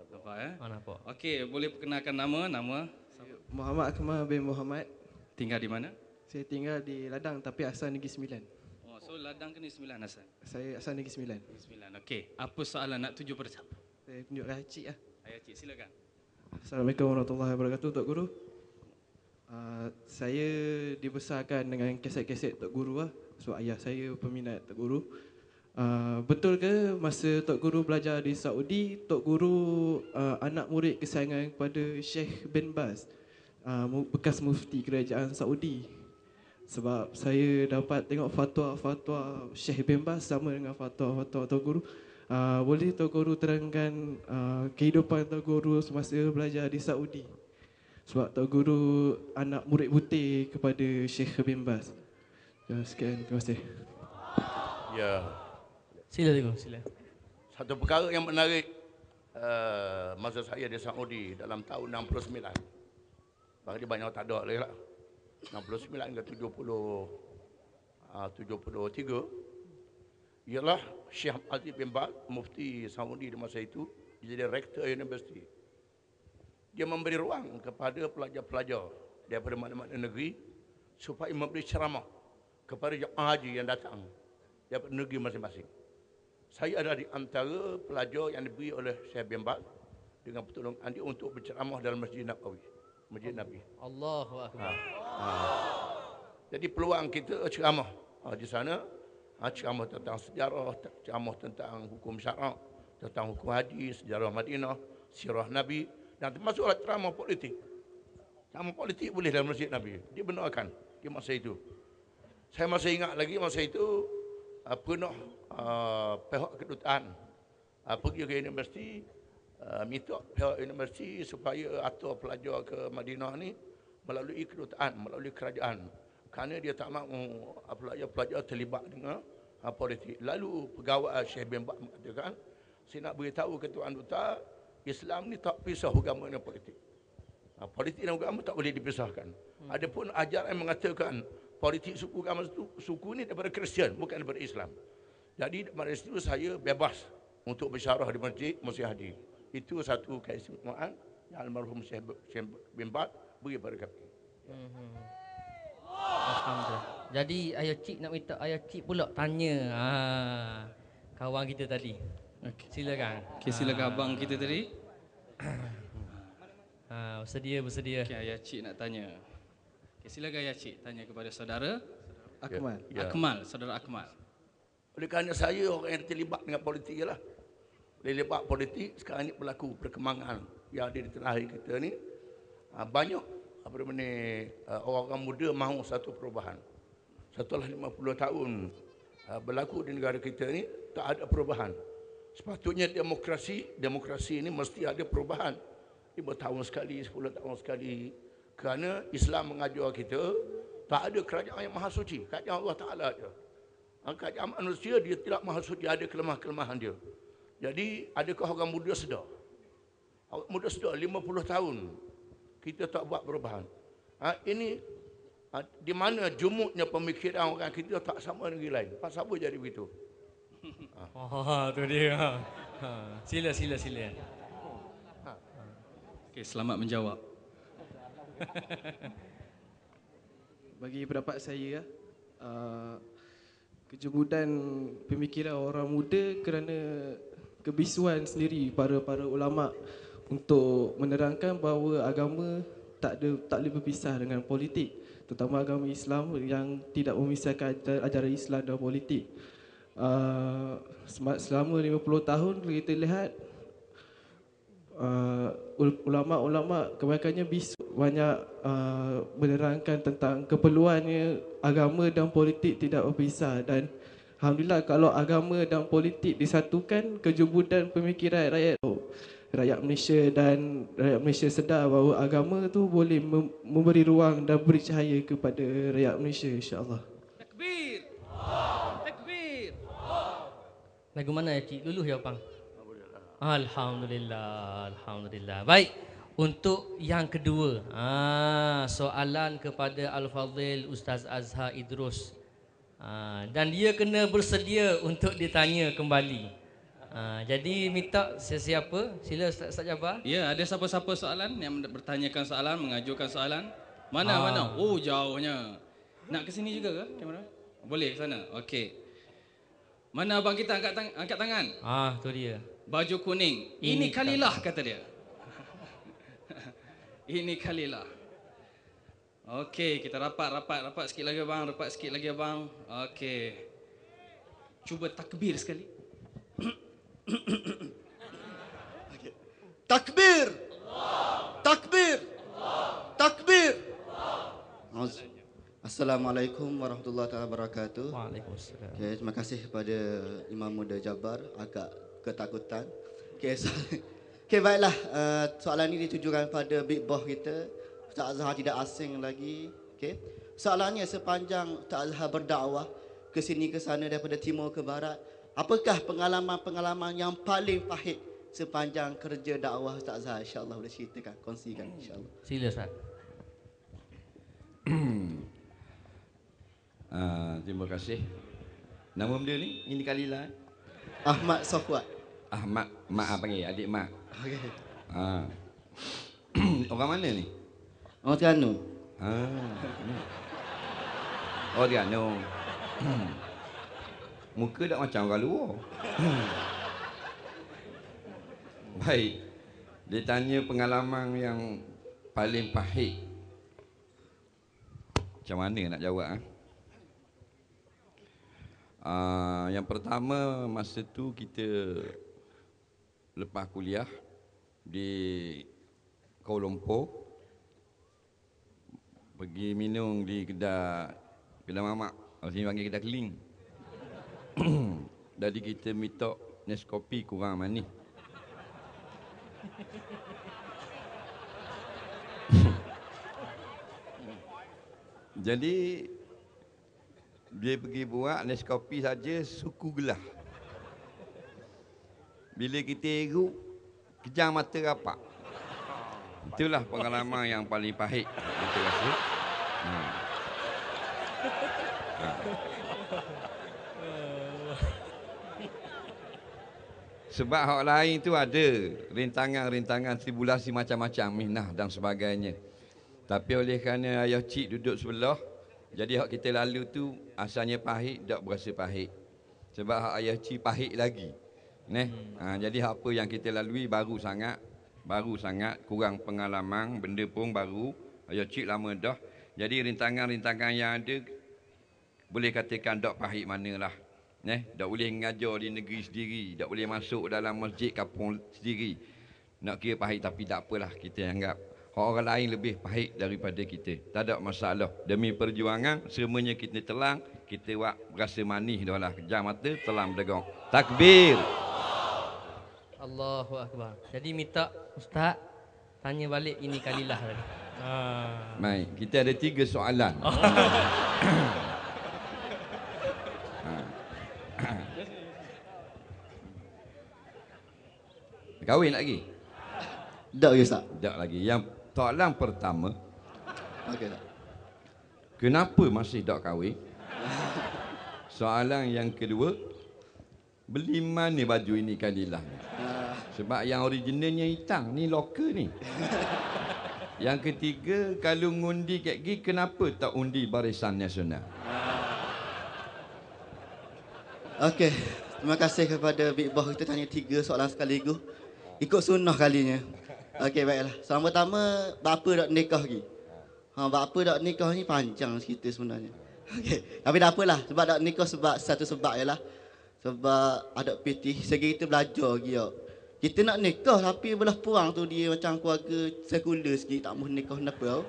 Nampak nampak. Okey, boleh perkenalkan nama? Muhammad Akmal bin Muhammad. Tinggal di mana? Saya tinggal di Ladang tapi asal Negeri Sembilan. Oh, so Ladang ke Negeri Sembilan asal? Saya asal Negeri Sembilan. Negeri Sembilan. Okey, apa soalan nak tuju pada siapa? Saya tunjuk Ayah Cik lah. Ayah Cik, silakan. Assalamualaikum warahmatullahi wabarakatuh, Tok Guru. Saya dibesarkan dengan kaset-kaset Tok Guru lah. So ayah saya peminat Tok Guru. Betul ke masa Tok Guru belajar di Saudi, Tok Guru anak murid kesayangan kepada Sheikh bin Baz, bekas mufti kerajaan Saudi? Sebab saya dapat tengok fatwa-fatwa Sheikh bin Baz sama dengan fatwa-fatwa Tok Guru. Boleh Tok Guru terangkan kehidupan Tok Guru semasa belajar di Saudi? Sebab Tok Guru anak murid butir kepada Sheikh bin Baz. Sekian, terima kasih. Ya, Sila Cikgu, sila. satu perkara yang menarik masa saya di Saudi dalam tahun 69. Bagi banyak tak ada lagi lah. 69 ke 73 ialah Syekh Aziz bin Baz, mufti Saudi di masa itu, dia jadi rektor universiti. Dia memberi ruang kepada pelajar-pelajar daripada mana-mana negeri supaya memberi ceramah kepada jemaah haji yang datang daripada negeri masing-masing. Saya ada di antara pelajar yang diberi oleh Syekh bin Baz dengan pertolongan dia untuk berceramah dalam Masjid Nabawi, Masjid Nabi. Allahu Akbar. Jadi peluang kita ceramah di sana, ceramah tentang sejarah, ceramah tentang hukum syarak, tentang hukum haji, sejarah Madinah, sirah Nabi, dan termasuklah ceramah politik. Ceramah politik boleh dalam Masjid Nabi. Dia benarkan di masa itu. Saya masih ingat lagi masa itu pernah pihak kedutaan pergi ke universiti, minta pihak universiti supaya atur pelajar ke Madinah ni melalui kedutaan, melalui kerajaan. Kerana dia tak mahu pelajar-pelajar terlibat dengan politik. Lalu pegawai Syekh bin Baz mengatakan, saya nak beritahu ke Tuan Duta, Islam ni tak pisah agama dan politik. Politik dan agama tak boleh dipisahkan. Adapun ajaran yang mengatakan politik suku agama suku ni daripada Kristian, bukan daripada Islam. Jadi daripada situ saya bebas untuk bersyarah di Masjid Hadi. Itu satu keistimewaan yang almarhum Syekh bin Baz beri pada kami. Alhamdulillah. Jadi ayah cik nak minta ayah cik pula tanya kawan kita tadi. Okey. Silakan. Okey, silakan abang kita tadi. Bersedia. Okey, ayah cik nak tanya. Okey, silakan ayah cik tanya kepada saudara Akmal. Ya. Akmal, saudara Akmal. Oleh kerana saya orang yang terlibat dengan politik lah. Terlibat politik, sekarang ni berlaku perkembangan yang ada di tanah air kita ni. Banyak orang-orang muda mahu satu perubahan. Setelah 50 tahun berlaku di negara kita ni, tak ada perubahan. Sepatutnya demokrasi ini mesti ada perubahan. 5 tahun sekali, 10 tahun sekali. Kerana Islam mengajar kita, tak ada kerajaan yang maha suci. Kerajaan Allah Ta'ala je. Kerajaan manusia dia tidak maha suci, ada kelemahan-kelemahan dia. Jadi adakah orang muda sedar? Orang muda sedar 50 tahun kita tak buat perubahan. Ini di mana jumuknya pemikiran orang kita tak sama negeri lain. Pasal apa jadi begitu? Tu dia. Sila. Okey, selamat menjawab. Bagi pendapat saya, kejumudan pemikiran orang muda kerana kebisuan sendiri para ulama untuk menerangkan bahawa agama tak boleh berpisah dengan politik, terutama agama Islam yang tidak memisahkan ajaran Islam dan politik. Selama 50 tahun kita lihat ulama-ulama kebanyakannya banyak menerangkan tentang keperluannya agama dan politik tidak berpisah, dan alhamdulillah kalau agama dan politik disatukan, kejumudan pemikiran rakyat Malaysia sedar bahawa agama tu boleh memberi ruang dan beri cahaya kepada rakyat Malaysia, insya-Allah. Takbir. Takbir. Lagu mana ya cik? Luluh ya bang? Alhamdulillah. Baik. Untuk yang kedua, soalan kepada Al-Fadhil Ustaz Azhar Idrus. Dan dia kena bersedia untuk ditanya kembali. Jadi minta sesiapa, sila Ustaz Jabar. Ya, ada siapa-siapa soalan yang bertanyakan soalan, mengajukan soalan? Mana? Oh, jauhnya. Nak ke sini juga ke kamera? Boleh ke sana. Okey. Mana abang kita angkat tangan? Tu dia. Baju kuning. Ini Kalilah kata dia. Ini Kalilah. Okey, kita rapat sikit lagi abang, Okey. cuba takbir sekali. Takbir. Takbir. Takbir. Assalamualaikum warahmatullahi wabarakatuh. Waalaikumsalam. Okay, terima kasih kepada Imam Muda Jabar, agak ketakutan. Okay, okay baiklah, soalan ini ditujukan pada Big Boss kita. Ustaz Azhar tidak asing lagi. Okay. Soalannya, sepanjang Ustaz Azhar berdakwah ke sini ke sana daripada timur ke barat, apakah pengalaman-pengalaman yang paling pahit sepanjang kerja dakwah Ustaz Azhar? InsyaAllah boleh ceritakan, kongsikan insyaAllah. Sila Ustaz. Terima kasih. Nama benda ni? Ini Kalilah. Ahmad Sofwat. Ahmad, mak panggil, adik mak. Okay. Orang mana ni? Orang Terengganu. Oh, Terengganu. Muka tak macam orang luar. Baik. Dia tanya pengalaman yang paling pahit. Macam mana nak jawab? Yang pertama, masa tu kita lepas kuliah di Kuala Lumpur, pergi minum di kedai mamak. Orang sini panggil kedai keling. Jadi kita minta Nescafe kurang manis. Jadi dia pergi buat Nescafe saja suku gelas. Bila kita eruk, kejam mata rapat. Itulah pengalaman yang paling pahit kita rasa. Sebab hak lain tu ada rintangan-rintangan tribulasi macam-macam, mihnah dan sebagainya. Tapi oleh kerana ayah cik duduk sebelah, jadi hak kita lalu tu asalnya pahit, tak berasa pahit. Sebab hak ayah cik pahit lagi. Jadi apa yang kita lalui baru sangat, kurang pengalaman, benda pun baru. Ayah cik lama dah. Jadi rintangan-rintangan yang ada boleh katakan tak pahit manalah. Tak boleh mengajar di negeri sendiri, tak boleh masuk dalam masjid kampung sendiri. Nak kira pahit tapi tak apalah, kita anggap orang lain lebih pahit daripada kita. Tak ada masalah. Demi perjuangan, semuanya kita telang, kita buat berasa manis dah lah. Kejam mata, telang berdegang. Takbir. Allahu Akbar. Jadi minta Ustaz tanya balik ini Kalilah tadi. Baik, kita ada 3 soalan. Kahwin lagi? Tak lagi Ustaz. Tak lagi. Yang soalan pertama, Okey tak. kenapa masih tak kahwin? Soalan yang kedua, beli mana baju ini Kalilah? Sebab yang originalnya hitam, ni lokal ni. Yang ketiga, kalau ngundi kat gigi, kenapa tak undi Barisan Nasional? Okey, terima kasih kepada Big Boss, kita tanya 3 soalan sekaligus. Ikut sunnah kalinya. Okey, baiklah. Soalan pertama, bapa dak nikah lagi? Bapa dak nikah ni panjang cerita sebenarnya. Okey, tapi tak apalah. Sebab dak nikah sebab satu sebab ialah sebab ada pitih segi kita belajar lagi. Kita nak nikah tapi belah puang tu dia macam keluarga sekular sikit, tak mahu nikah kenapa.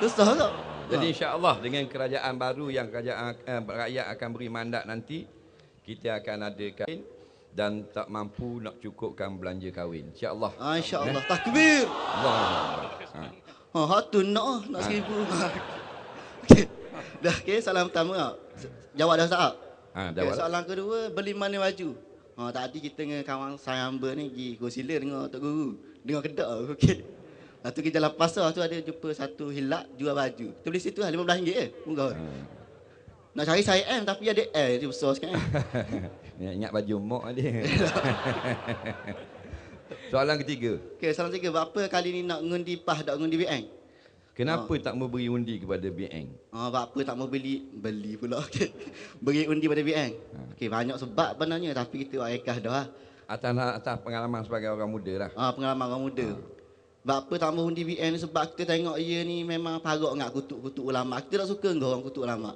Susah tak? Jadi insya-Allah dengan kerajaan baru yang rakyat akan beri mandat nanti, kita akan adakan dan tak mampu nak cukupkan belanja kahwin. Insya-Allah. Insya-Allah. Takbir. Allah. Hatu nak 1000. Okey. Dah soalan pertama. Jawab dah Ustaz. Jawab. Soalan kedua, beli mana baju? Tadi kita dengan kawan saya hamba ni pergi Gosila dengan Tok Guru. Dengar kedak. Okey. Lepas tu kita jalan pasar tu ada jumpa satu hilak jual baju. Kita beli situ lah RM15 murah. Nak cari saya M tapi ada L dia besar sikit. Ingat baju mok dia. Soalan ketiga. Okey, soalan ketiga, berapa kali ni nak ngundi PAS tak ngundi BN? Kenapa tak mau beri undi kepada BN? Berapa tak mau beli pula. Okey. Beri undi pada BN. Okey, banyak sebab sebenarnya tapi kita buat ikhlas dah. Atas pengalaman sebagai orang muda lah. Pengalaman orang muda. Berapa tak mau undi BN sebab kita tengok ia ni memang parok ngak kutuk-kutuk ulama. Kita tak suka ngau orang kutuk ulama.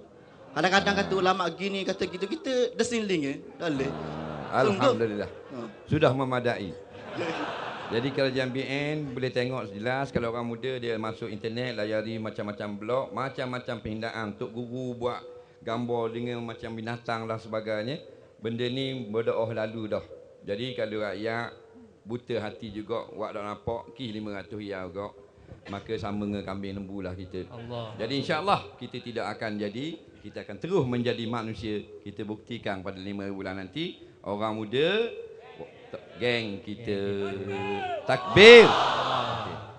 Kadang-kadang kata ulama gini, kata gitu, kita desinling tak boleh. Alhamdulillah. Ha. Sudah memadai. Jadi kalau JMBN boleh tengok jelas kalau orang muda dia masuk internet layari macam-macam blog, macam-macam perhindaan untuk guru buat gambar dengan macam binatang dan sebagainya. Benda ni berdoa lalu dah. Jadi kalau rakyat buta hati juga buat tak nampak ki 500 riyal juga, maka sama dengan kambing lembu lah kita. Allah. Jadi insya-Allah kita tidak akan jadi, kita akan terus menjadi manusia. Kita buktikan pada 5 bulan nanti orang muda geng kita. Takbir.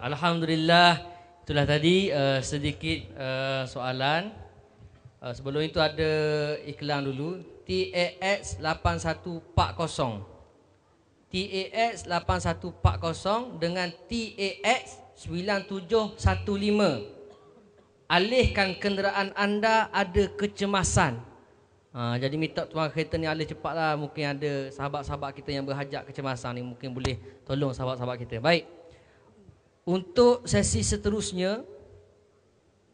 Alhamdulillah. Itulah tadi sedikit soalan. Sebelum itu ada iklan dulu. TAX 8140. TAX 8140 dengan TAX 9715. Alihkan kenderaan anda ada kecemasan. Jadi minta tuan kereta ni alih cepatlah. Mungkin ada sahabat-sahabat kita yang berhajat kecemasan ni, mungkin boleh tolong sahabat-sahabat kita. Baik. Untuk sesi seterusnya,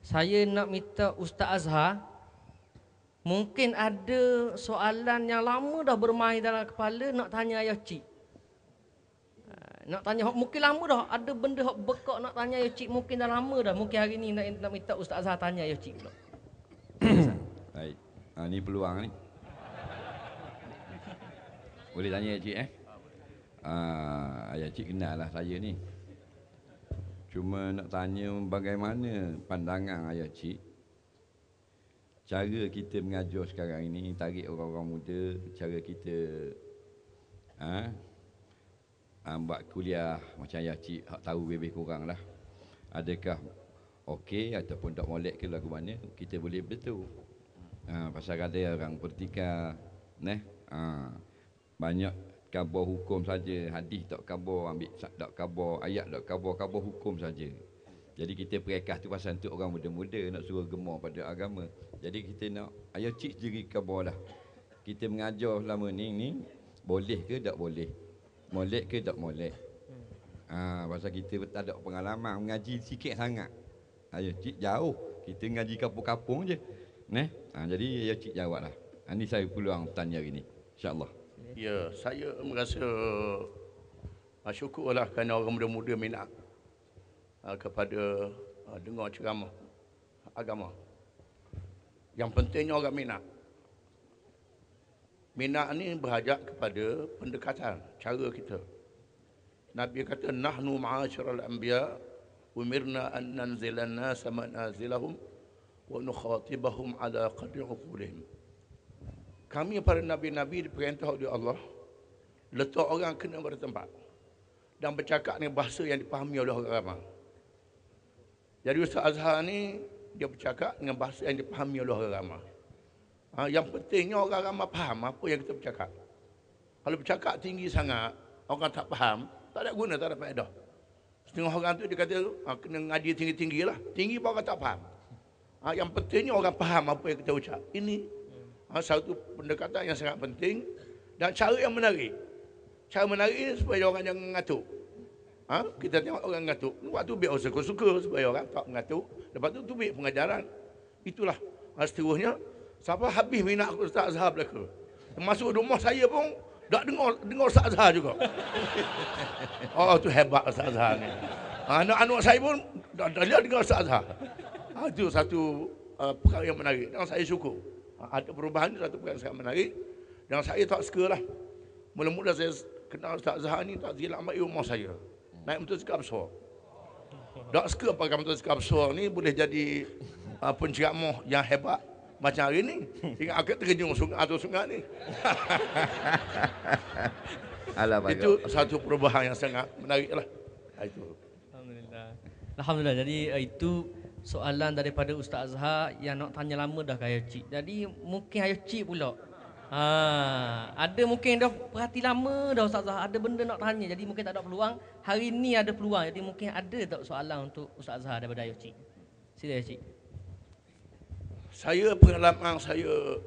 saya nak minta Ustaz Azhar. Mungkin ada soalan yang lama dah bermain dalam kepala nak tanya ayah cik. Nak tanya, mungkin lama dah ada benda hok bekak nak tanya ayah cik, mungkin dah lama dah. Mungkin hari ni nak minta Ustaz Azhar tanya ayah cik pula. Baik. Ni peluang ni. Boleh tanya cik ayah cik kenal lah saya ni. Cuma nak tanya bagaimana pandangan ayah cik, cara kita mengajar sekarang ini, tarik orang-orang muda, cara kita buat kuliah macam ayah cik hak tahu lebih kurang lah. Adakah okey ataupun tak molek ke lagu mana, kita boleh betul. Pasal ada orang pertikar banyak khabar hukum saja, hadis tak khabar, ambil tak khabar, ayat tak khabar hukum saja. Jadi kita perekas tu pasal untuk orang muda-muda nak suruh gemar pada agama. Jadi kita nak ayah cik sendiri khabar lah. Kita mengajar selama ni boleh ke tak boleh, molek ke tak molek. Pasal kita tak ada pengalaman mengaji sikit sangat. Ayah cik jauh, kita mengaji kampung-kampung je. Jadi ayah cik jawablah. Ini saya peluang tanya hari ni, insya-Allah. Ya, saya merasa syukurlah kerana orang muda-muda minat kepada dengar ceramah agama. Yang pentingnya orang minat. Minat ni berhajat kepada pendekatan, cara kita. Nabi kata, nahnu ma'asyiral anbiya umirna an nanzilan nas manazilahum wa nukhatibahum ala qadri uqulihim. Kami para nabi-nabi diperintah oleh Allah letak orang kena pada tempat dan bercakap dengan bahasa yang dipahami oleh orang ramai. Jadi Ustaz Azhar ni dia bercakap dengan bahasa yang dipahami oleh orang ramai. Yang pentingnya orang ramai faham apa yang kita bercakap. Kalau bercakap tinggi sangat, orang tak faham, tak ada guna, tak ada faedah. Setengah orang tu dia kata kena ngaji tinggi-tinggi lah. Tinggi pun orang tak faham. Yang pentingnya orang faham apa yang kita ucap. Ini satu pendekatan yang sangat penting dan cara yang menarik. Cara menarik ini supaya orang jangan ngatuk. Kita tengok orang ngatuk. Waktu biar suka-suka supaya orang tak mengatuk. Lepas tu biar pengajaran. Itulah seterusnya. Sampai habis minat Ustaz Azhar belaka. Masuk rumah saya pun tak dengar Ustaz Azhar juga. Tu hebat Ustaz Azhar ni. Anak-anak saya pun tak dengar Ustaz Azhar. Itu satu perkara yang menarik. Dan saya syukur. Ada perubahan, satu perkara yang sangat menarik. Dan saya tak suka lah. Mula-mula saya kenal Ustaz Azhar ni tak silap ambil rumah saya. Naik motosikal besar. Tak suka pakai motosikal besar ni boleh jadi penceramah yang hebat macam hari ni. Ingat aku terjun sungai atau sungai ni. Itu satu perubahan yang sangat menarik lah. Itu. Alhamdulillah. Alhamdulillah. Jadi itu soalan daripada Ustaz Azhar yang nak tanya lama dah ke ayah cik. Jadi mungkin ayah cik pula. Ada mungkin dah perhati lama dah Ustaz Azhar, ada benda nak tanya. Jadi mungkin tak ada peluang. Hari ni ada peluang. Jadi mungkin ada tak soalan untuk Ustaz Azhar daripada ayah cik. Sila ayah cik. Saya pengalaman saya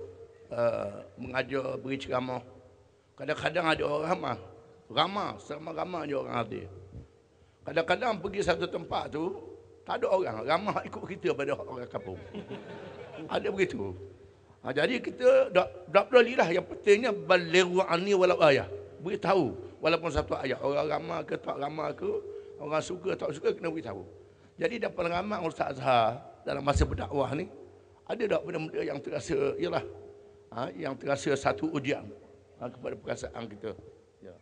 mengajar beri ceramah. Kadang-kadang ada orang ramah, ramah je orang hadir. Kadang-kadang pergi satu tempat tu tak ada orang, ramah ikut kita pada orang kampung. Ada begitu. Jadi kita tak peduli lah. Yang pentingnya balighu anni walau ayah. Beritahu walaupun satu ayat. Orang ramai ke tak ramai ke, orang suka tak suka, kena beritahu. Jadi dapat ramai Ustaz Azhar dalam masa berdakwah ni, ada tak benda-benda yang terasa, ialah yang terasa satu ujian kepada perasaan kita. Ya.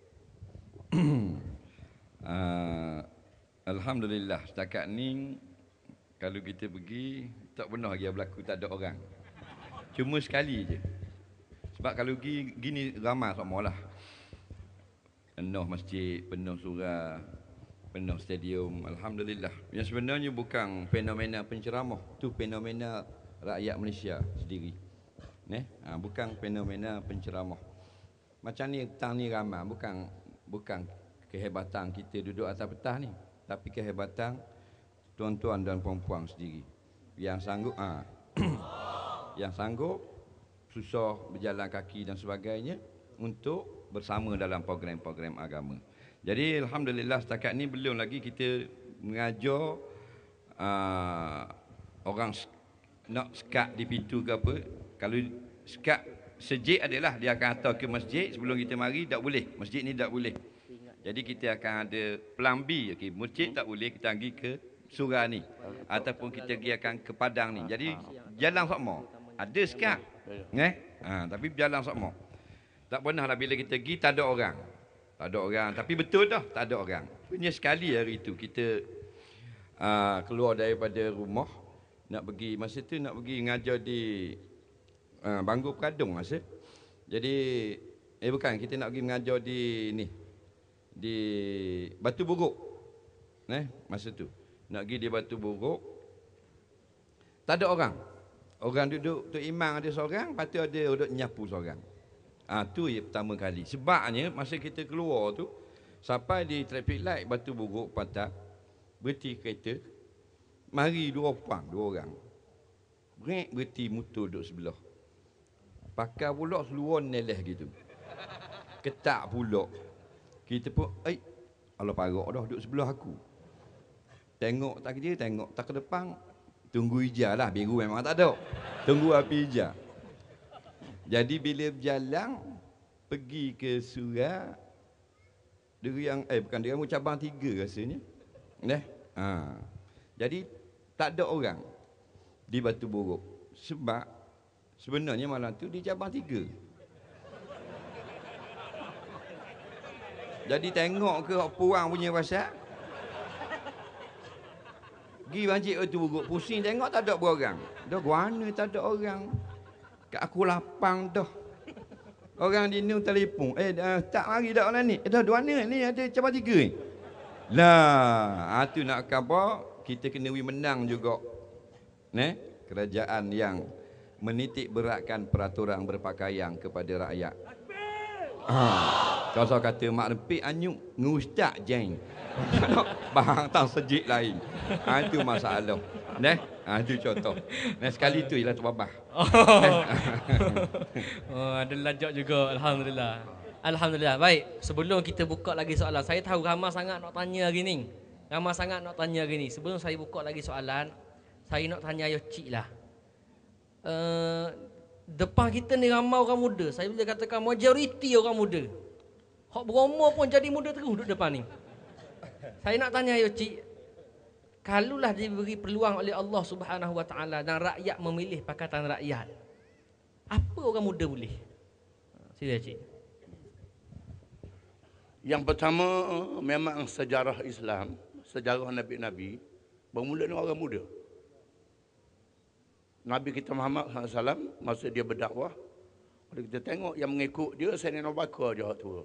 Alhamdulillah setakat ni kalau kita pergi tak pernah lagi berlaku tak ada orang. Cuma sekali je. Sebab kalau pergi gini ramai semualah. Penuh masjid, penuh surau, penuh stadium. Alhamdulillah. Yang sebenarnya bukan fenomena penceramah, tu fenomena rakyat Malaysia sendiri. Bukan fenomena penceramah. Macam ni petang ni ramai, bukan kehebatan kita duduk atas petang ni, tapi kehebatan tuan-tuan dan puan-puan sendiri yang sanggup yang sanggup susah berjalan kaki dan sebagainya untuk bersama dalam program-program agama. Jadi alhamdulillah setakat ni belum lagi kita mengajar orang nak sekat di pintu ke apa. Kalau sekat sejik adalah dia akan hantar ke masjid sebelum kita mari, tak boleh. Masjid ni tak boleh. Jadi kita akan ada plan B. Okay, masjid tak boleh, kita pergi ke surau ni. Ataupun kita pergi akan ke padang ni. Jadi jalan sama. Ada sekat. Tapi jalan sama. Tak pernah lah bila kita pergi tak ada orang. Tak ada orang. Tapi betul dah tak ada orang. Punya sekali hari tu kita keluar daripada rumah. Nak pergi, masa tu nak pergi mengajar di Banggur Peradung masa. Jadi, bukan, kita nak pergi mengajar di ni. Di Batu Buruk. Masa tu. Nak pergi di Batu Buruk. Tak ada orang. Orang duduk, Tok Imam ada seorang, lepas tu ada duduk nyapu seorang. Tu yang pertama kali. Sebabnya, masa kita keluar tu, sampai di traffic light Batu Buruk, patah, berhenti kereta, mari dua orang. Berhenti motor duduk sebelah. Pakai pula seluar neleh gitu. Ketak pula. Kita pun, Allah parok dah duduk sebelah aku. Tengok tak dia, tengok tak ke depan. Tunggu hijau lah, biru memang tak ada. Tunggu api hijau. Jadi bila berjalan, pergi ke surau. Bukan Deriangu cabang 3 rasanya. Jadi tak ada orang di Batu Buruk. Sebab sebenarnya malam tu di cabang 3. Jadi tengok ke puang punya pasal. Pergi banjir Batu Buruk, pusing tengok tak ada orang. Dah guana tak ada orang. Kat aku lapang dah. Orang di ni telefon. Tak mari dah orang ni. Dah dua ni ada cabang 3 ni. Lah, tu nak apa? Kita kena menang juga. Kerajaan yang menitik beratkan peraturan berpakaian kepada rakyat. Kalau saya kata mak lepik anyuk ngustak jeng. Bahang tang sejik lain. Itu masalah. Itu contoh. Sekali tu ialah terbabah. Ada lajak juga. Alhamdulillah. Alhamdulillah. Baik, sebelum kita buka lagi soalan, saya tahu ramai sangat nak tanya hari ni. Ramai sangat nak tanya hari ni. Sebelum saya buka lagi soalan, saya nak tanya ayah cik lah. Depan kita ni ramai orang muda. Saya boleh katakan majoriti orang muda. Hak berumur pun jadi muda terus duduk depan ni. Saya nak tanya ayah cik, kalaulah diberi peluang oleh Allah Subhanahu Wa Taala dan rakyat memilih Pakatan Rakyat, apa orang muda boleh? Sila cik. Yang pertama, memang sejarah Islam, sejarah Nabi-Nabi, bermula dengan orang muda. Nabi kita Muhammad SAW, masa dia berdakwah, kalau kita tengok yang mengikut dia, Sayyidina Abu Bakar je tua.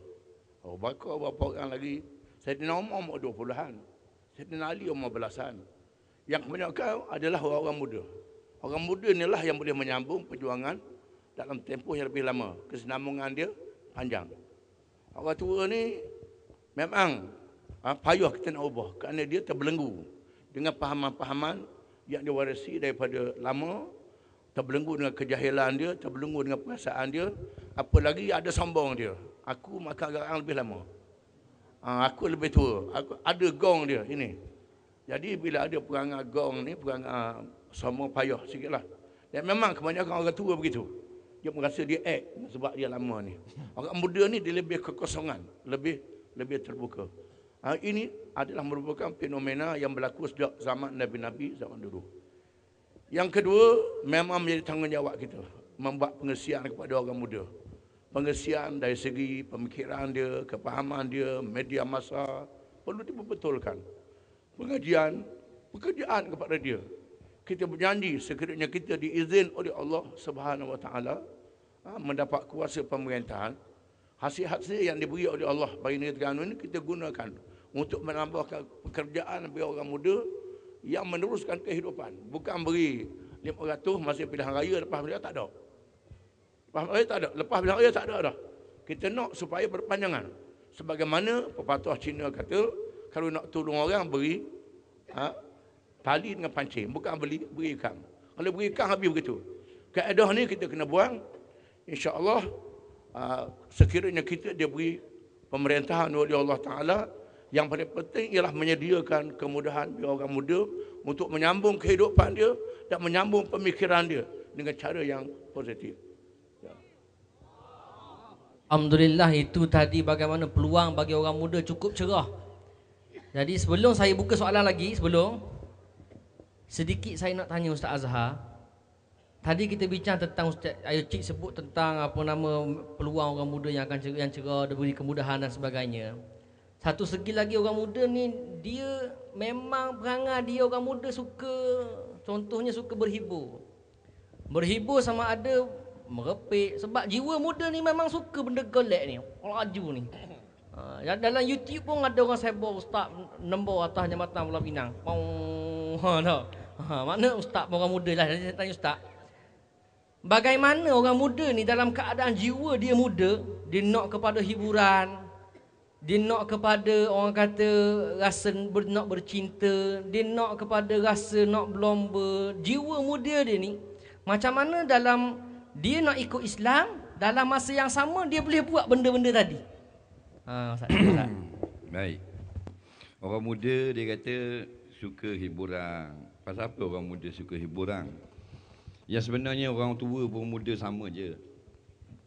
Abu Bakar berapa orang lagi? Sayyidina Umar 20-an. Sayyidina Ali umur belasan. Yang kebanyakan adalah orang-orang muda. Orang muda inilah yang boleh menyambung perjuangan dalam tempoh yang lebih lama. Kesinambungan dia panjang. Orang tua ni memang payah kita nak ubah kerana dia terbelenggu dengan pahaman-pahaman yang diwarisi daripada lama, terbelenggu dengan kejahilan dia, terbelenggu dengan perasaan dia, apa lagi ada sombong dia. Aku makan garang lebih lama. Aku lebih tua. Aku ada gong dia ini. Jadi bila ada perangai gong ni, perangai sombong payah sikitlah. Dan memang kebanyakan orang tua begitu. Dia merasa dia sebab dia lama ni. Orang muda ni dia lebih kekosongan, lebih terbuka. Ini adalah merupakan fenomena yang berlaku sejak zaman Nabi-Nabi zaman dulu. Yang kedua, memang menjadi tanggungjawab kita membuat pengesian kepada orang muda. Pengesian dari segi pemikiran dia, kepahaman dia, media massa perlu diperbetulkan. Pengajian, pekerjaan kepada dia. Kita berjanji sekiranya kita diizin oleh Allah Subhanahu Wa Taala mendapat kuasa pemerintahan, hasil-hasil yang diberi oleh Allah bagi negeri Terengganu ini kita gunakan untuk menambahkan pekerjaan bagi orang muda yang meneruskan kehidupan. Bukan beri 500 masa pilihan raya, lepas pilihan tak ada. Lepas pilihan raya tak ada dah. Kita nak supaya berpanjangan. Sebagaimana pepatah Cina kata, kalau nak tolong orang beri tali dengan pancing, bukan beri ikan. Kalau beri ikan habis begitu. Kaedah ni kita kena buang. InsyaAllah sekiranya kita diberi pemerintahan oleh Allah Ta'ala, yang paling penting ialah menyediakan kemudahan bagi orang muda untuk menyambung kehidupan dia dan menyambung pemikiran dia dengan cara yang positif. Alhamdulillah, itu tadi bagaimana peluang bagi orang muda cukup cerah. Jadi sebelum saya buka soalan lagi, sedikit saya nak tanya Ustaz Azhar. Tadi kita bincang tentang Ustaz Cik sebut tentang peluang orang muda yang akan cerah, diberi kemudahan dan sebagainya. Satu segi lagi orang muda ni, dia memang perangai dia orang muda contohnya suka berhibur. Berhibur sama ada merepek, sebab jiwa muda ni memang suka benda golek ni, laju ni. Dalam YouTube pun ada orang sebut ustaz nombor atas Jambatan Pulau Pinang. Mana ustaz orang muda lah. Jadi saya tanya ustaz, bagaimana orang muda ni dalam keadaan jiwa dia muda, dia nak kepada hiburan, dia nak kepada orang kata rasa nak bercinta, dia nak kepada rasa nak berlomba. Jiwa muda dia ni macam mana dalam dia nak ikut Islam, dalam masa yang sama dia boleh buat benda-benda tadi. Ustaz. Baik. Orang muda dia kata suka hiburan. Pasal apa orang muda suka hiburan? Ya sebenarnya orang tua pun muda sama je.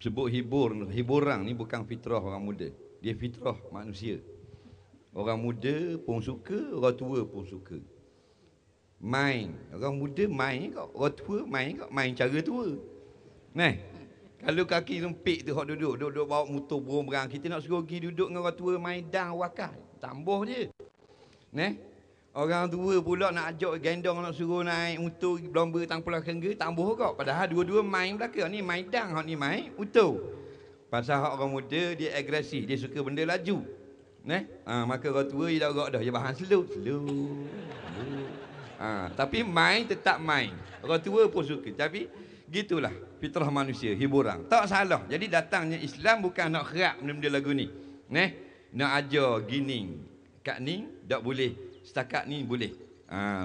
Sebut hiburan ni bukan fitrah orang muda. Dia fitrah manusia. Orang muda pun suka, orang tua pun suka. Main. Orang muda main kok, orang tua main cara tua. Kalau kaki sempit tu hok duduk bawa motor berang, kita nak suruh pergi duduk dengan orang tua main dang wakal, tambah je. Orang tua pula nak ajak gendong, nak suruh naik motor berlomba tang pulau Kengga, tambah kok. Padahal dua-dua main belaka, ni main dang, hok ni main motor. Pasal hak orang muda dia agresif, dia suka benda laju. Maka orang tua dia dah gerak dah, dia bahan slow. Tapi main tetap main. Orang tua pun suka. Tapi gitulah fitrah manusia, hiburan. Tak salah. Jadi datangnya Islam bukan nak kerap benda-benda lagu ni. Nak ajar gini, kat ni tak boleh. Setakat ni boleh.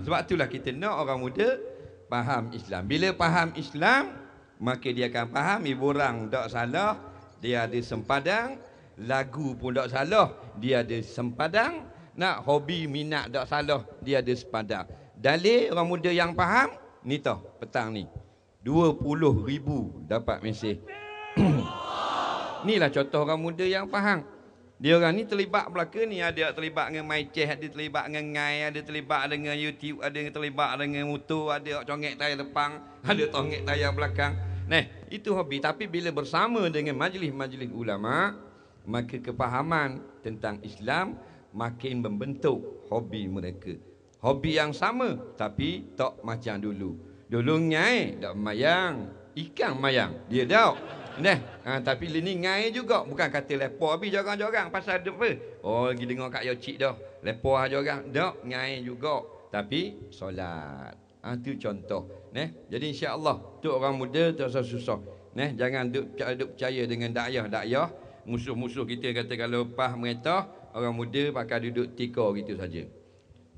Sebab itulah kita nak orang muda faham Islam. Bila faham Islam, maka dia akan faham hiburan tak salah, dia ada sempadang. Lagu pun tak salah, dia ada sempadang. Nak hobi minat tak salah, dia ada sempadang. Dalil orang muda yang faham ni tau, petang ni 20,000 dapat mesej. Inilah contoh orang muda yang faham. Dia orang ni terlibat belaka ni, ada terlibat dengan main chess, ada terlibat dengan ngai, ada terlibat dengan YouTube, ada terlibat dengan motor, ada congek tayar depan, ada congek tayar belakang. Itu hobi. Tapi bila bersama dengan majlis-majlis ulama, maka kefahaman tentang Islam makin membentuk hobi mereka. Hobi yang sama tapi tak macam dulu. Dulu ngai tak mayang, ikan mayang. Dia dak. Tapi ni ngai juga, bukan kata lepo habis jorang-jorang pasal apa. Oh lagi dengar kat Yocik dah. Lepo jorang. Dak, ngai juga. Tapi solat. Itu contoh. Jadi insya-Allah tu orang muda tak susah. Jangan duk percaya dengan dakyah. Musuh-musuh kita kata kalau lepas merintah, orang muda pakai duduk tika gitu saja.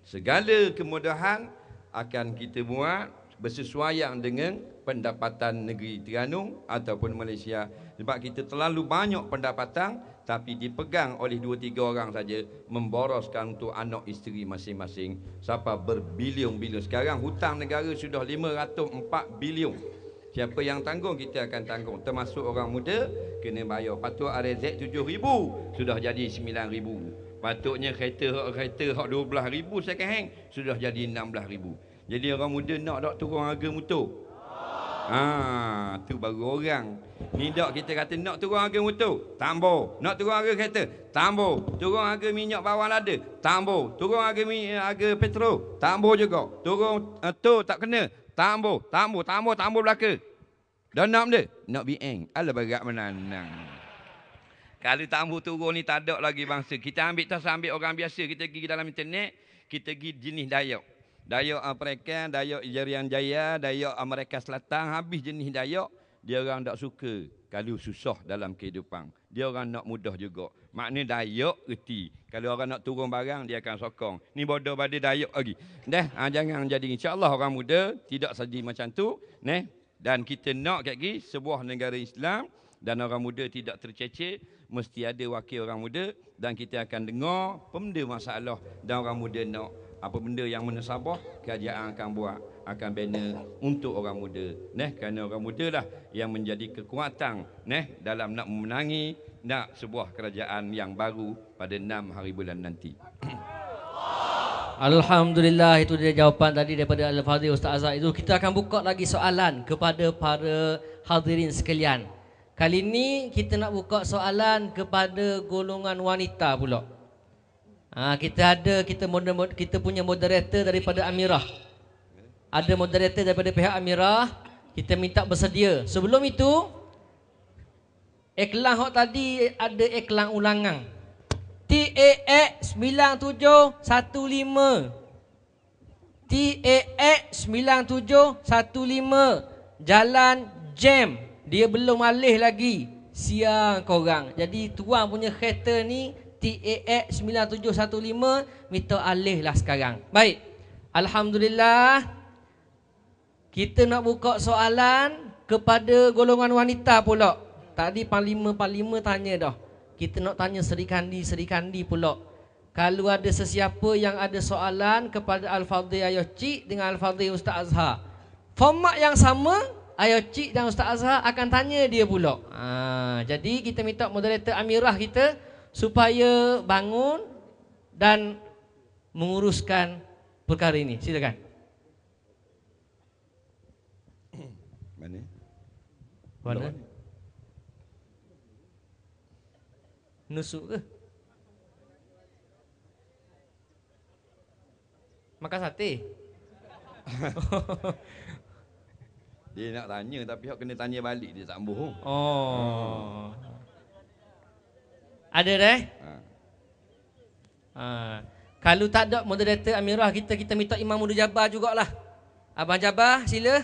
Segala kemudahan akan kita buat bersesuaian dengan pendapatan negeri Terengganu ataupun Malaysia. Sebab kita terlalu banyak pendapatan tapi dipegang oleh 2-3 orang saja, memboroskan untuk anak isteri masing-masing. Sampai berbilion-bilion. Sekarang hutang negara sudah 504 bilion. Siapa yang tanggung, kita akan tanggung. Termasuk orang muda, kena bayar. Patut RZ 7,000, sudah jadi 9,000. Patutnya kereta hak 12,000 second hand, sudah jadi 16,000. Jadi orang muda nak tak turun harga motor? Tu baru orang. Ni dak kita kata nak turun harga motor, tambah. Nak turun harga kereta, tambah. Turun harga minyak bawang lada, tambah. Turun harga petrol, tambah juga. Turun tu tak kena, tambah belaka. Dan nak benda, nak bieng. Alah berat menanang. Kalau tambah turun ni tak ada lagi bangsa. Kita ambil orang biasa, kita pergi dalam internet, kita pergi jenis Dayak. Dayak Afrika, Dayak Irian Jaya, Dayak Amerika Selatan, habis jenis Dayak, dia orang tak suka kalau susah dalam kehidupan. Dia orang nak mudah juga. Maknanya Dayak reti. Kalau orang nak turun barang, dia akan sokong. Ni bodoh pada Dayak lagi. Jangan jadi, insya-Allah orang muda tidak saja macam tu, dan kita nak lagi sebuah negara Islam dan orang muda tidak tercecer, mesti ada wakil orang muda dan kita akan dengar pemda masalah dan orang muda nak apa benda yang menasabah, kerajaan akan buat, akan bina untuk orang muda. Kerana orang muda lah yang menjadi kekuatan dalam nak memenangi sebuah kerajaan yang baru pada 6 hari bulan nanti. Alhamdulillah, itu dia jawapan tadi daripada Al-Fadhil Ustaz Azhar itu. Kita akan buka lagi soalan kepada para hadirin sekalian. Kali ini kita nak buka soalan kepada golongan wanita pula. Kita punya moderator daripada Amirah. Ada moderator daripada pihak Amirah. Kita minta bersedia. Sebelum itu, iklan hok tadi ada iklan ulangan. TAX 9715. TAX 9715. Jalan Jam. Dia belum alih lagi. Siang korang. Jadi tuan punya kereta ni TAX 9715 minta alih lah sekarang. Baik. Alhamdulillah. Kita nak buka soalan kepada golongan wanita pula. Tadi Panglima tanya dah. Kita nak tanya Seri Kandi pula. Kalau ada sesiapa yang ada soalan kepada Al-Fadhil Ayah Cik dengan Al-Fadhil Ustaz Azhar, format yang sama, Ayah Cik dan Ustaz Azhar akan tanya dia pula. Jadi kita minta moderator Amirah kita supaya bangun dan menguruskan perkara ini. Silakan. Mana? Nusuk ke? Makan sate? Dia nak tanya tapi hak kena tanya balik, dia tak bohong. Ada dah? Kalau tak ada moderator Amirah kita minta Imam Muda Jabar jugalah. Abang Jabar sila.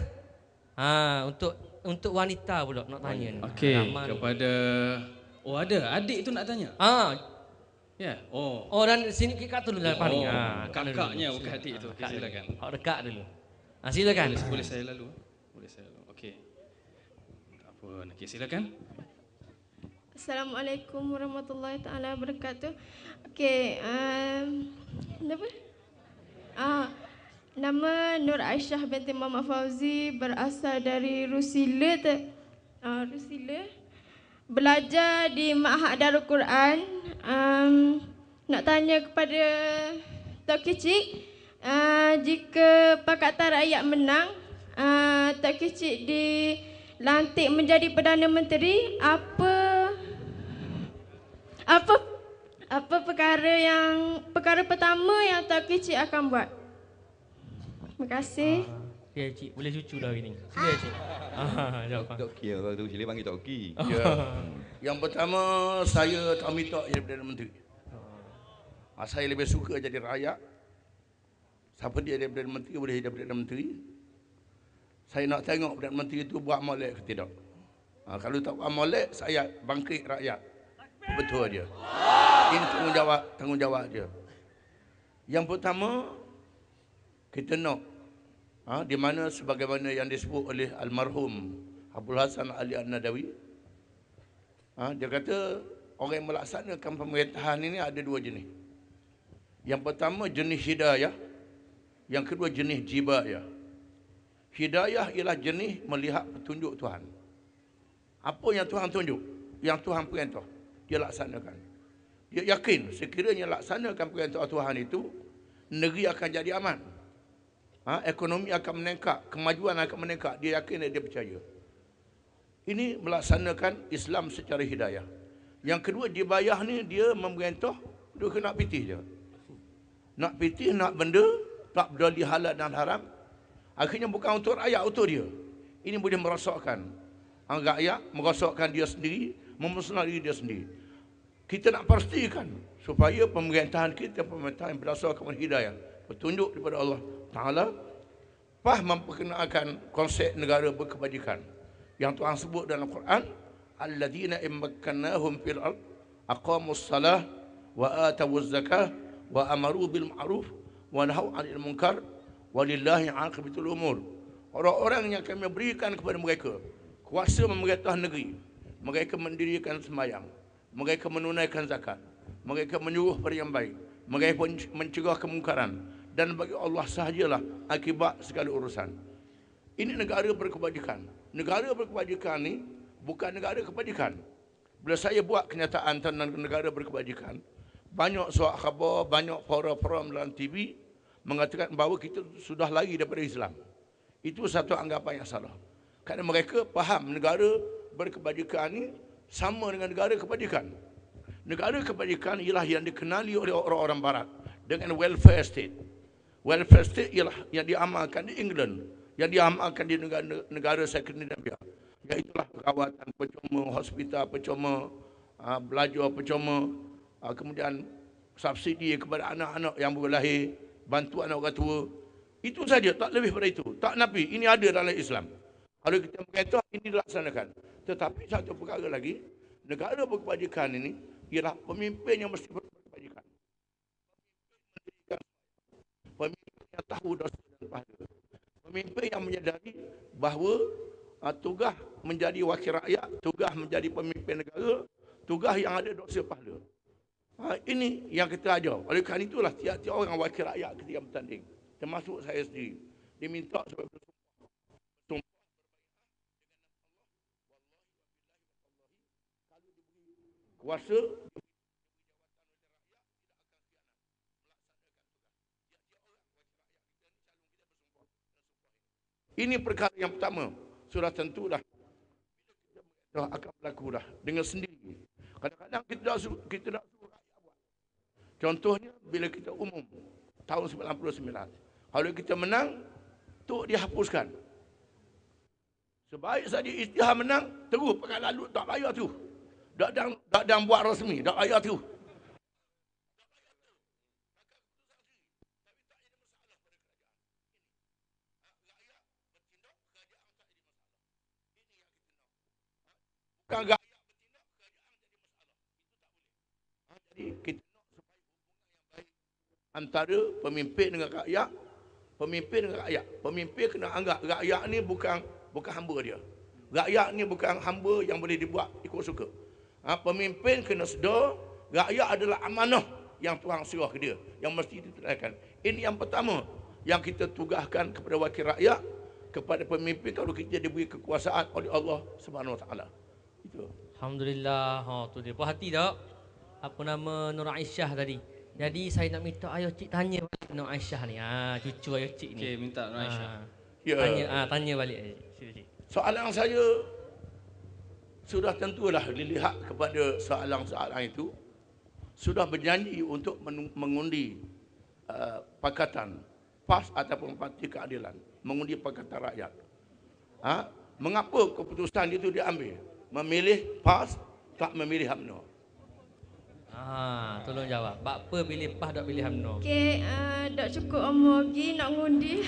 Untuk wanita pula nak tanya. Okey, kepada ada adik tu nak tanya. Ya. Dan sini kat dulu lah paling. Kakaknya bukan adik tu. Okay, silakan. Hak dekat dulu. Silakan. Boleh saya lalu? Okey. Tak apa. Okey, silakan. Assalamualaikum warahmatullahi taala wabarakatuh. Okey, apa? Nama Nur Aisyah binti Muhammad Fauzi, berasal dari Rusila. Belajar di Ma'had Darul Quran. Nak tanya kepada Tok Kicik, jika Pakatan Rakyat menang, Tok Kicik dilantik menjadi Perdana Menteri, apa perkara pertama yang Tok Kicik akan buat? Terima kasih. Ya Cik, boleh cucu dah hari ni. Sila Cik. Jawab. Tok Ki orang tu sila panggil Tok Ki. Yang pertama saya tak minta jadi Perdana Menteri. Saya lebih suka jadi rakyat. Siapa dia jadi Perdana Menteri boleh jadi Perdana Menteri. Saya nak tengok Perdana Menteri itu buat molek ke tidak. Kalau tak buat molek, saya bangkit rakyat. Betul dia. Ini tanggungjawab dia. Yang pertama, kita nak di mana sebagaimana yang disebut oleh almarhum Abdul Hasan Ali An-Nadawi, dia kata orang yang melaksanakan pemerintahan ini ada dua jenis. Yang pertama jenis hidayah, yang kedua jenis jibayah. Hidayah ialah jenis melihat petunjuk Tuhan. Apa yang Tuhan tunjuk, yang Tuhan perintah, dia laksanakan. Dia yakin sekiranya laksanakan perintah Tuhan itu, negeri akan jadi aman. Ekonomi akan meningkat, kemajuan akan meningkat. Dia yakin dan dia percaya. Ini melaksanakan Islam secara hidayah. Yang kedua, dibayah ni dia memerintah, dia kena pitih je. Nak pitih, nak benda, tak berdali halal dan haram. Akhirnya bukan untuk rakyat, untuk dia. Ini boleh merosakkan rakyat, merosakkan dia sendiri, memusnahkan diri dia sendiri. Kita nak pastikan supaya pemerintahan kita pemerintahan berdasarkan hidayah, petunjuk daripada Allah Ta'ala, memperkenalkan konsep negara berkebajikan yang Tuhan sebut dalam Quran, alladzina immakkannahum fil ard aqamus salah wa atawuz zakah wa amaru bil ma'ruf wa nahaw 'anil munkar walillahi 'aqibatul umur. Orang-orang yang kami berikan kepada mereka kuasa memerintah negeri, mereka mendirikan sembahyang, mereka menunaikan zakat, mereka menyuruh pada yang baik, mereka mencegah kemungkaran, dan bagi Allah sahajalah akibat segala urusan. Ini negara berkebajikan. Negara berkebajikan ni bukan negara kebajikan. Bila saya buat kenyataan tentang negara berkebajikan, banyak surat khabar, banyak forum-forum dalam TV mengatakan bahawa kita sudah lari daripada Islam. Itu satu anggapan yang salah. Kerana mereka faham negara berkebajikan ni sama dengan negara kebajikan. Negara kebajikan ialah yang dikenali oleh orang-orang barat dengan welfare state. Welfare state ialah yang diamalkan di England, yang diamalkan di negara Skandinavia. Iaitulah perawatan percuma, hospital percuma, belajar percuma, kemudian subsidi kepada anak-anak yang baru lahir, bantuan orang tua. Itu saja, tak lebih daripada itu. Tak nafi, ini ada dalam Islam. Kalau kita berkata ini dilaksanakan. Tetapi satu perkara lagi, negara berkebajikan ini ialah pemimpin yang mesti berkebajikan. Pemimpin yang tahu dosa dan pahala. Pemimpin yang menyadari bahawa tugas menjadi wakil rakyat, tugas menjadi pemimpin negara, tugas yang ada dosa pahala. Ini yang kita ajar. Oleh kerana itulah tiap-tiap orang wakil rakyat ketika bertanding, termasuk saya sendiri, diminta supaya bersumpah kuasa ini perkara yang pertama. Sudah tentu dah akan berlaku dah dengan sendiri. Kadang-kadang kita dah suruh rakyat buat. Contohnya bila kita umum tahun 99. Kalau kita menang, tu dihapuskan. Sebaik saja Isytihar menang, terus pekan lalu tak payah tu. Tak dan buat rasmi, tak payah tu. Bukan rakyat bertindak, kerajaan jadi masalah. Jadi kita nak supaya hubungan yang baik antara pemimpin dengan rakyat, pemimpin dengan rakyat. Pemimpin kena anggap rakyat ni bukan hamba dia. Rakyat ni bukan hamba yang boleh dibuat ikut suka. Pemimpin kena sedar rakyat adalah amanah yang Tuhan serah ke dia, yang mesti ditunaikan. Ini yang pertama yang kita tugaskan kepada wakil rakyat, kepada pemimpin kalau kita diberi kekuasaan oleh Allah Subhanahu Wa Taala. Itu. Alhamdulillah. Tu dia. Puas hati tak? Apa nama Nur Aisyah tadi. Jadi saya nak minta ayah cik tanya balik Nur Aisyah ni. Cucu ayah cik ni. Okey, minta Nur Aisyah. Ya. Tanya balik. Sila cik. Soalan saya sudah tentulah dilihat kepada soalan-soalan itu sudah berjanji untuk mengundi Pakatan PAS ataupun Parti Keadilan, mengundi Pakatan Rakyat. Mengapa keputusan itu diambil? Memilih PAS, tak memilih UMNO? Tolong jawab. Apa pilih PAS tak pilih UMNO? Okey, tak cukup umur lagi nak ngundi.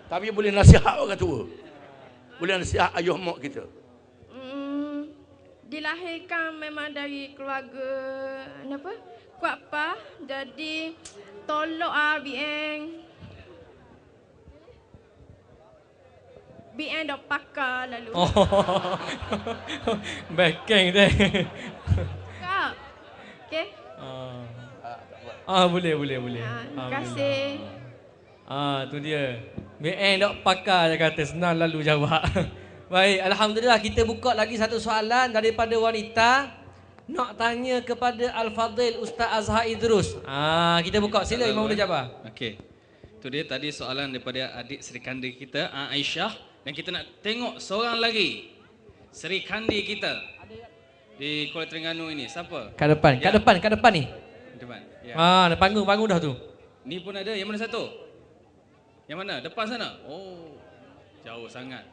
Tapi boleh nasihat orang tua. Boleh nasihat ayah mak kita. Dilahirkan memang dari keluarga kuat PAS. Jadi tolong BN dah pakar lalu. Backing deh. Kak. Okey. Boleh. Terima kasih. Tu dia. BN dok pakar dia kata, senang lalu jawab. Baik, alhamdulillah kita buka lagi satu soalan daripada wanita. Nak tanya kepada Al-Fadhil Ustaz Azhar Idrus. Kita buka, sila Imam Muda Jabar. Okey. Itu dia tadi soalan daripada adik Sri Kandi kita, Aisyah, dan kita nak tengok seorang lagi Sri Kandi kita di Kuala Terengganu ini. Siapa? Kat depan, kat depan ni. Depan. Ya. Ada panggung dah tu. Ni pun ada. Yang mana satu? Yang mana? Depan sana. Oh, jauh sangat.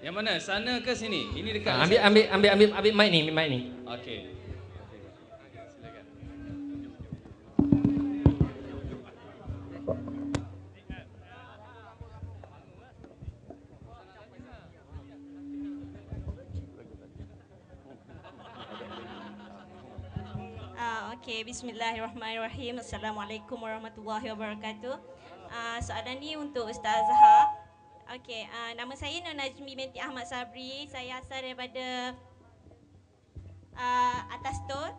Yang mana? Sana ke sini? Ini dekat. Ambil mic ni, Okey. Silakan. Okey, bismillahirrahmanirrahim. Assalamualaikum warahmatullahi wabarakatuh. Soalan ni untuk Ustaz Azhar. Okey, nama saya Nur Najmi binti Ahmad Sabri. Saya asal daripada Atas Tor.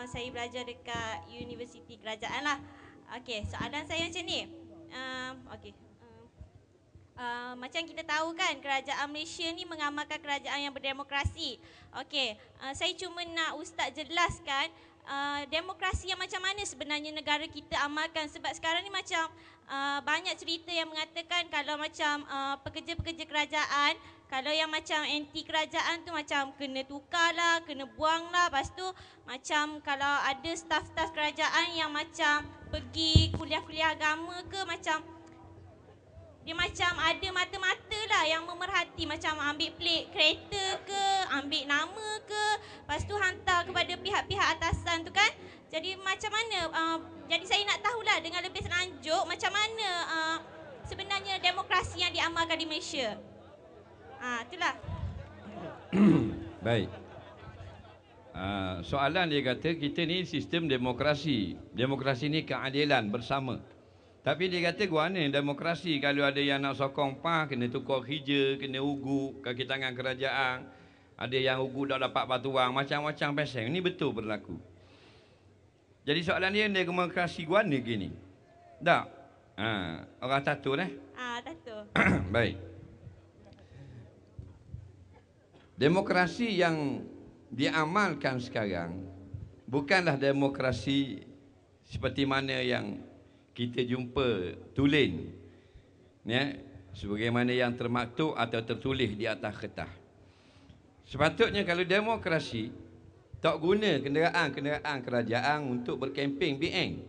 Saya belajar dekat Universiti Kerajaan lah. Okey, soalan saya macam ni. Okey. Macam kita tahu kan, kerajaan Malaysia ni mengamalkan kerajaan yang berdemokrasi. Okey, saya cuma nak Ustaz jelaskan demokrasi yang macam mana sebenarnya negara kita amalkan. Sebab sekarang ni macam banyak cerita yang mengatakan kalau macam pekerja-pekerja kerajaan, kalau yang macam anti kerajaan tu macam kena tukar lah, kena buang lah. Lepas tu macam kalau ada staf-staf kerajaan yang macam pergi kuliah-kuliah agama ke, macam dia macam ada mata-mata lah yang memerhati, macam ambil plate kereta ke, ambil nama ke, lepas tu hantar kepada pihak-pihak atasan tu kan. Jadi macam mana, jadi saya nak tahulah dengan lebih selanjut macam mana sebenarnya demokrasi yang diamalkan di Malaysia. Itulah. Baik. Soalan dia kata kita ni sistem demokrasi. Demokrasi ni keadilan bersama. Tapi dia kata gua ni demokrasi kalau ada yang nak sokong PAS kena tukar hija, kena ugu kaki tangan kerajaan. Ada yang ugu tak dapat batuang, macam-macam pasal. Ini betul berlaku. Jadi soalan dia demokrasi gua ni gini. Tak? Orang tahu Tahu. Baik. Demokrasi yang diamalkan sekarang bukanlah demokrasi seperti mana yang kita jumpa tulen, ya, sebagaimana yang termaktub atau tertulis di atas kertas. Sepatutnya kalau demokrasi tak guna kenderaan-kenderaan kerajaan untuk berkemping BN,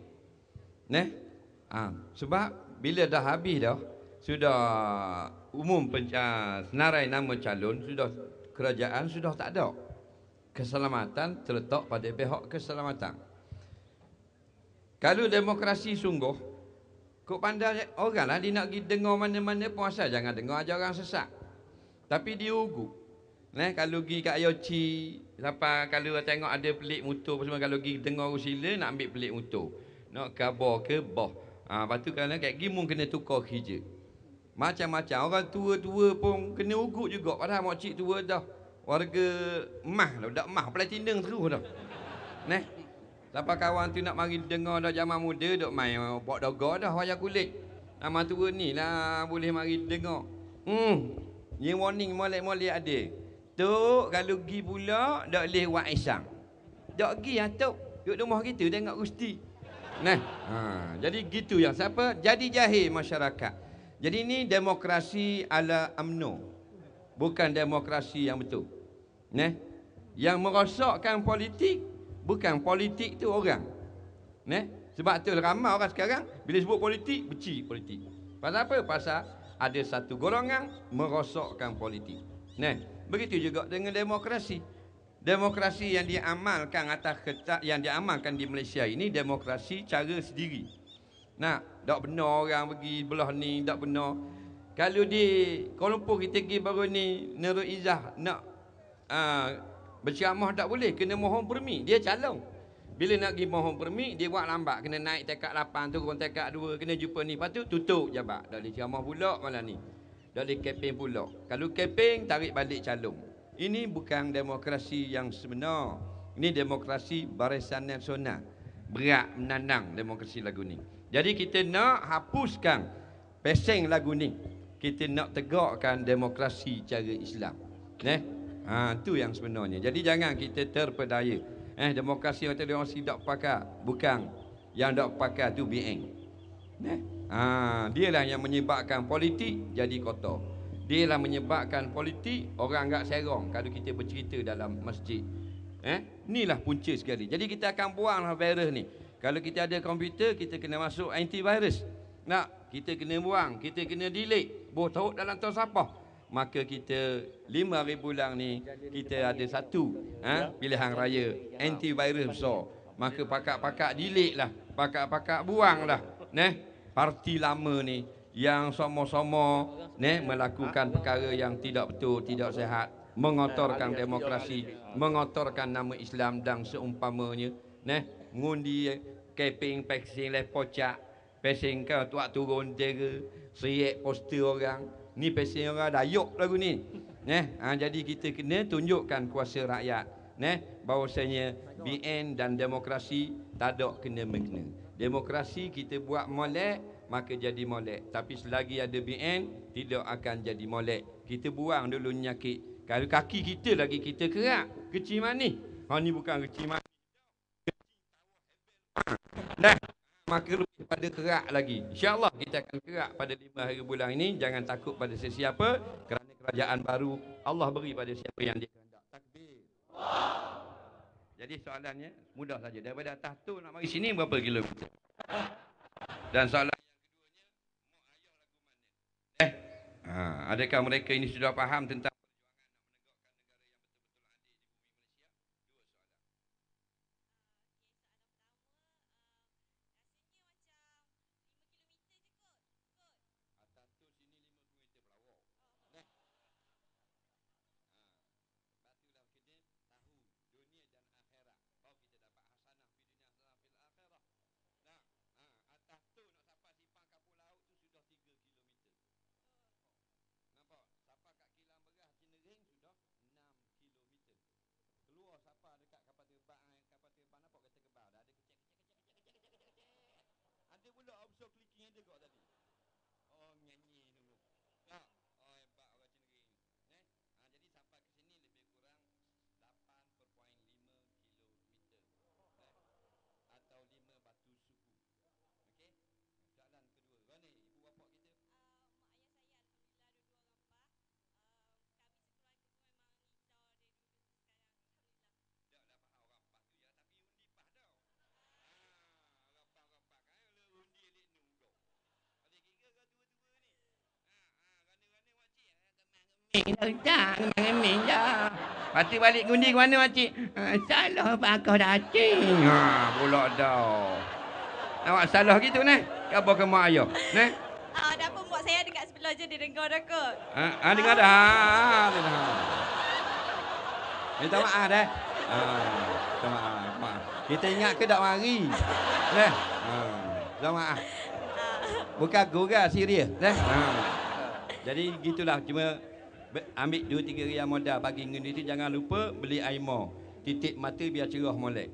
sebab bila dah habis dah, sudah umum senarai nama calon, sudah kerajaan sudah tak ada. Keselamatan terletak pada pihak keselamatan. Kalau demokrasi sungguh, kau pandai orang lah dia nak pergi dengar mana-mana pun asal jangan dengar ajaran sesat. Tapi dia ugu. Kalau pergi kat Ayoci, siapa kalau tengok ada pelik motor semua, kalau pergi dengar usila nak ambil pelik motor. Nak khabar ke bah. Lepas tu kalau kat Gimung kena tukar hija. Macam-macam orang tua-tua pun kena ugu juga. Padahal makcik tua dah warga emah dah, dak emah platinum terus dah. Siapa kawan tu nak mari dengar dah zaman muda, duk main buat doga dah wayang kulit. Nama tua ni lah boleh mari dengar. Ni warning molek-molek ada. Tok kalau pergi pula dak boleh buat isang. Dak pergi tok. Duduk rumah kita tengok gusti. Jadi gitu yang siapa? Jadi jahil masyarakat. Jadi ni demokrasi ala UMNO. Bukan demokrasi yang betul. Yang merosakkan politik, bukan politik tu orang. Sebab tu ramai orang sekarang bila sebut politik, benci politik. Pasal apa? Pasal ada satu golongan merosakkan politik. Begitu juga dengan demokrasi. Demokrasi yang diamalkan atas kertas, yang diamalkan di Malaysia ini demokrasi cara sendiri. Tak benar orang pergi belah ni, tak benar. Kalau di Kuala Lumpur kita pergi baru ni, Nurul Izzah nak berceramah tak boleh, kena mohon permit. Dia calon. Bila nak pergi mohon permit, dia buat lambat. Kena naik tekak 8, turun tekak 2, kena jumpa ni. Lepas tu tutup jabat. Tak boleh ceramah pula malam ni. Tak boleh keping pula. Kalau keping, tarik balik calon. Ini bukan demokrasi yang sebenar. Ini demokrasi Barisan Nasional. Berat menandang demokrasi lagu ni. Jadi kita nak hapuskan peseng lagu ni. Kita nak tegakkan demokrasi cara Islam. Tu yang sebenarnya. Jadi jangan kita terpedaya. Demokrasi yang orang tidak pakai, bukan yang tak pakai tu BN. Dialah yang menyebabkan politik jadi kotor. Dialah menyebabkan politik orang agak serong kalau kita bercerita dalam masjid. Inilah punca sekali. Jadi kita akan buanglah virus ni. Kalau kita ada komputer, kita kena masuk antivirus. Kita kena buang, kita kena delete. Tahu dalam tahun siapa? Maka kita 5 hari bulan ni kita ada satu pilihan raya antivirus besar. Maka pakak-pakak delete lah, pakak-pakak buang lah. Parti lama ni yang sama-sama melakukan perkara yang tidak betul, tidak sihat, mengotorkan demokrasi, mengotorkan nama Islam dan seumpamanya. Ngundi keping pesing lepocak, pesing ke tuak turun tera, seriak poster orang. Ni pesing orang Dayak lagu ni. Jadi kita kena tunjukkan kuasa rakyat. Bahawasanya BN dan demokrasi tak ada kena-mengena. Demokrasi kita buat molek, maka jadi molek. Tapi selagi ada BN, tidak akan jadi molek. Kita buang dulu nyakit. Kalau kaki kita lagi kita kerak, kecil manis. Ni bukan kecil manis. Maka lebih pada kerak lagi. InsyaAllah kita akan kerak pada 5 hari bulan ini. Jangan takut pada sesiapa, kerana kerajaan baru Allah beri pada siapa yang dia kehendak. Takbir. Jadi soalannya mudah saja. Daripada atas tu nak mari sini berapa kilometer? Dan soalan yang keduanya, adakah mereka ini sudah faham tentang Pati balik gundi ke mana makcik? Salah pakau dacing. Pula dah. Awak salah gitu Apa ke mak ayah? Dah pun mak saya dekat sebelah je, dia dengar dah kot. Dengar dah. Minta maaf dah. Minta maaf. Kita ingat ke tak mari? Minta maaf. Bukan gurau serius. Jadi gitulah, cuma ambil 2-3 rial modal bagi ngundi tu. Jangan lupa beli air titik mata biar cerah molek.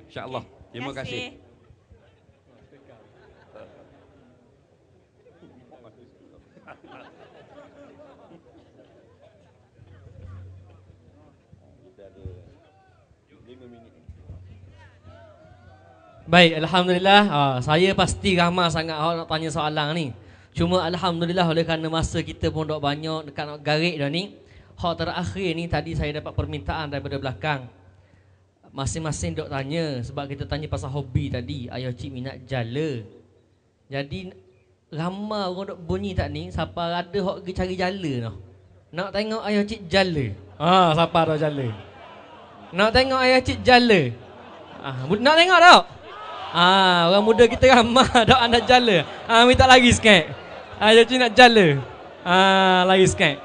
InsyaAllah. Terima kasih. Baik, Alhamdulillah. Saya pasti ramai sangat orang nak tanya soalan ni. Cuma Alhamdulillah oleh kerana masa kita pun tak banyak dekat nak garik dah ni. Hak terakhir ni tadi saya dapat permintaan daripada belakang. Masing-masing dok tanya sebab kita tanya pasal hobi tadi. Ayah cik minat jala. Jadi ramai orang dok bunyi tak ni, siapa ada hak pergi cari jala noh. Nak tengok ayah cik jala. Siapa dah jala? Nak tengok ayah cik jala. Nak tengok tak? Orang muda kita ramai dok anda jala. Minta lagi sikit. Ayah cik nak jala. Lagi sikit.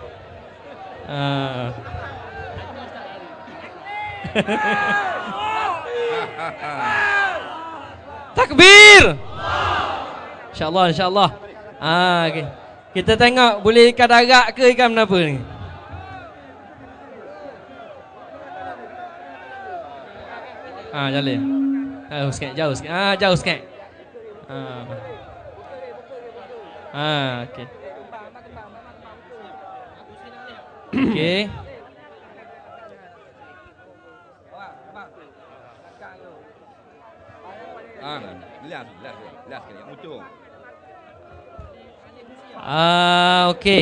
Takbir. InsyaAllah, insyaAllah. Okay. Kita tengok boleh ikan darat ke ikan apa ni. Jala. Jauh sikit, jauh sikit. Jauh sikit. Okey. Okey. Last kali, muncul. Okey.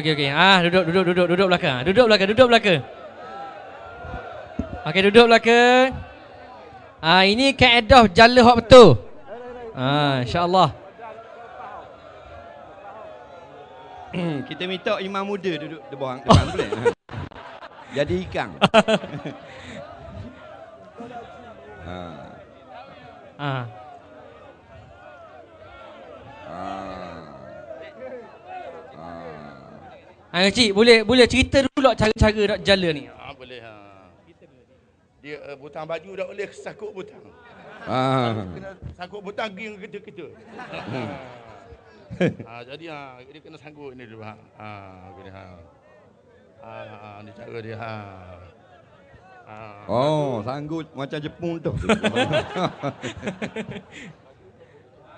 Okey. Duduk belakang. Duduk belakang. Okey, duduk belakang. Ini kaedah jala hak betul. Insya-Allah. Kita minta imam muda duduk depan boleh. Jadi ikan. Cik, boleh cerita dulu cara-cara nak jala ni. Boleh. Dia butang baju tak boleh sakut butang. Kena sakut butang pergi dengan kita-kita. Jadi dia kena sanggup ni dulu. Gini ni cara dia. Sanggup macam Jepun tu.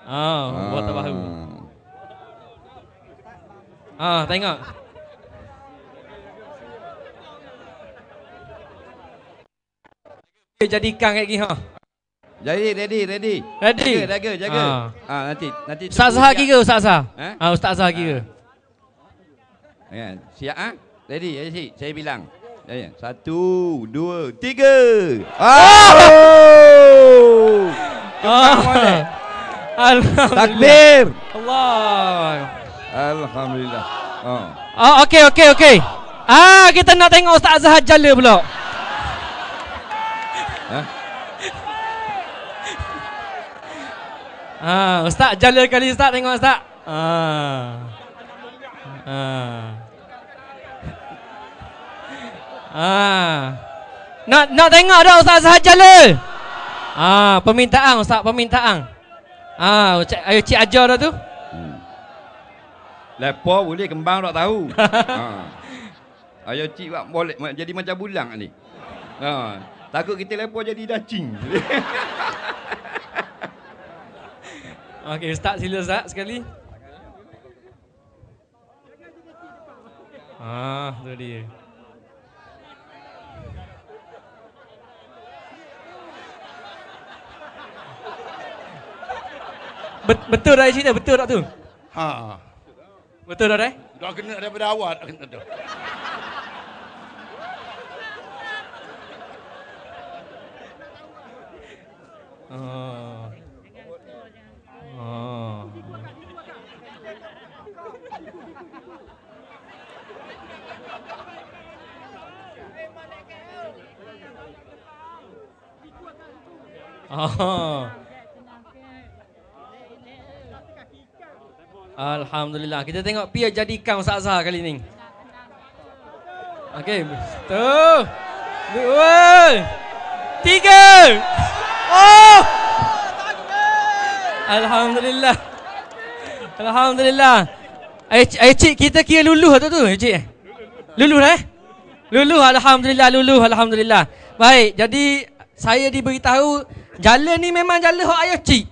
Buat tak bahu. Tengok. Jadikan kayak gini Jadi ready. Jaga. Nanti Ustaz Azhar kira Ustaz Azhar. Ustaz Azhar kira. Siap Ready. Saya bilang. 1, 2, 3. Alhamdulillah. Takbir. Allah. Alhamdulillah. Okey. Kita nak tengok Ustaz Azhar jala pula. Ustaz jala kali Ustaz, tengok Ustaz. Nak tengok dah Ustaz Azhar jala. Permintaan Ustaz, permintaan. Ayo cik ajar dah tu. Lepas boleh kembang tak tahu. Ayo cik buat boleh jadi macam bulang ni. Takut kita lepas jadi dacing. Okey, Ustaz sila Ustaz sekali. Tu dia. Betul dah cerita, betul tak tu? Betul dah dah? Dah kena daripada awal dah kena tu. Alhamdulillah. Kita tengok Pia jadikan Ustaz Azhar kali ni. Okey. 1, 2, 3. Alhamdulillah. Alhamdulillah. Cik, kita kira luluh tu cik. Luluh Luluh, alhamdulillah. Baik, jadi saya diberitahu jala ni memang jala hak ayah cik.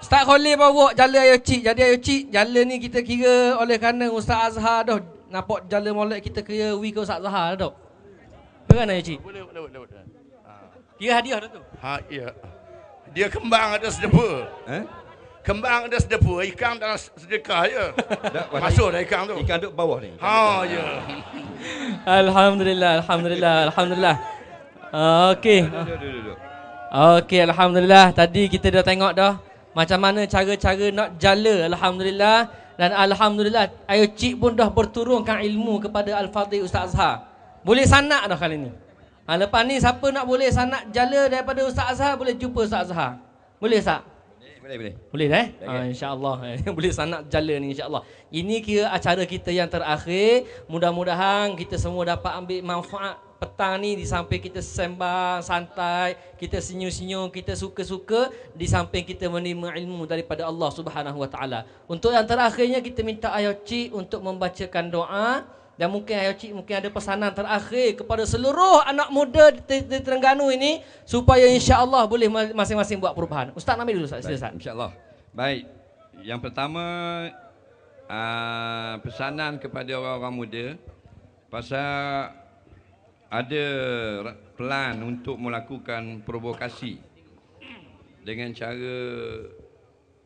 Ustaz Khalil bawa jala ayah cik. Jadi ayah cik, jala ni kita kira oleh kerana Ustaz Azhar dah nampak jala molek, kita kira ke Ustaz Azhar dah. Bukan ayah cik? Boleh. Kira hadiah dah tu. Ya. Dia kembang ada sedepa. Kembang ada sedepa, ikan dalam sedekah je. Masuk dah ikan tu. Ikan duduk bawah ni. Ya. Alhamdulillah. Okey. Okey, alhamdulillah. Tadi kita dah tengok dah macam mana cara-cara nak jala, alhamdulillah. Dan alhamdulillah ayah cik pun dah berturunkan ilmu kepada Al-Fadhil Ustaz Azhar. Boleh sanak dah kali ni. Lepas ni siapa nak boleh sanak jala daripada Ustaz Azhar boleh jumpa Ustaz Azhar. Boleh tak? Boleh dah insya-Allah. Boleh sanak jala ni insya-Allah. Ini kira acara kita yang terakhir. Mudah-mudahan kita semua dapat ambil manfaat petang ni di samping kita sembang santai, kita senyum-senyum, kita suka-suka, di samping kita menerima ilmu daripada Allah Subhanahu Wa Taala. Untuk yang terakhirnya kita minta ayah cik untuk membacakan doa Dan mungkin Ayo Cik mungkin ada pesanan terakhir kepada seluruh anak muda di Terengganu ini supaya insya-Allah boleh masing-masing buat perubahan. Ustaz ambil dulu Ustaz. Silakan. Insya-Allah. Baik. Yang pertama pesanan kepada orang-orang muda pasal ada plan untuk melakukan provokasi dengan cara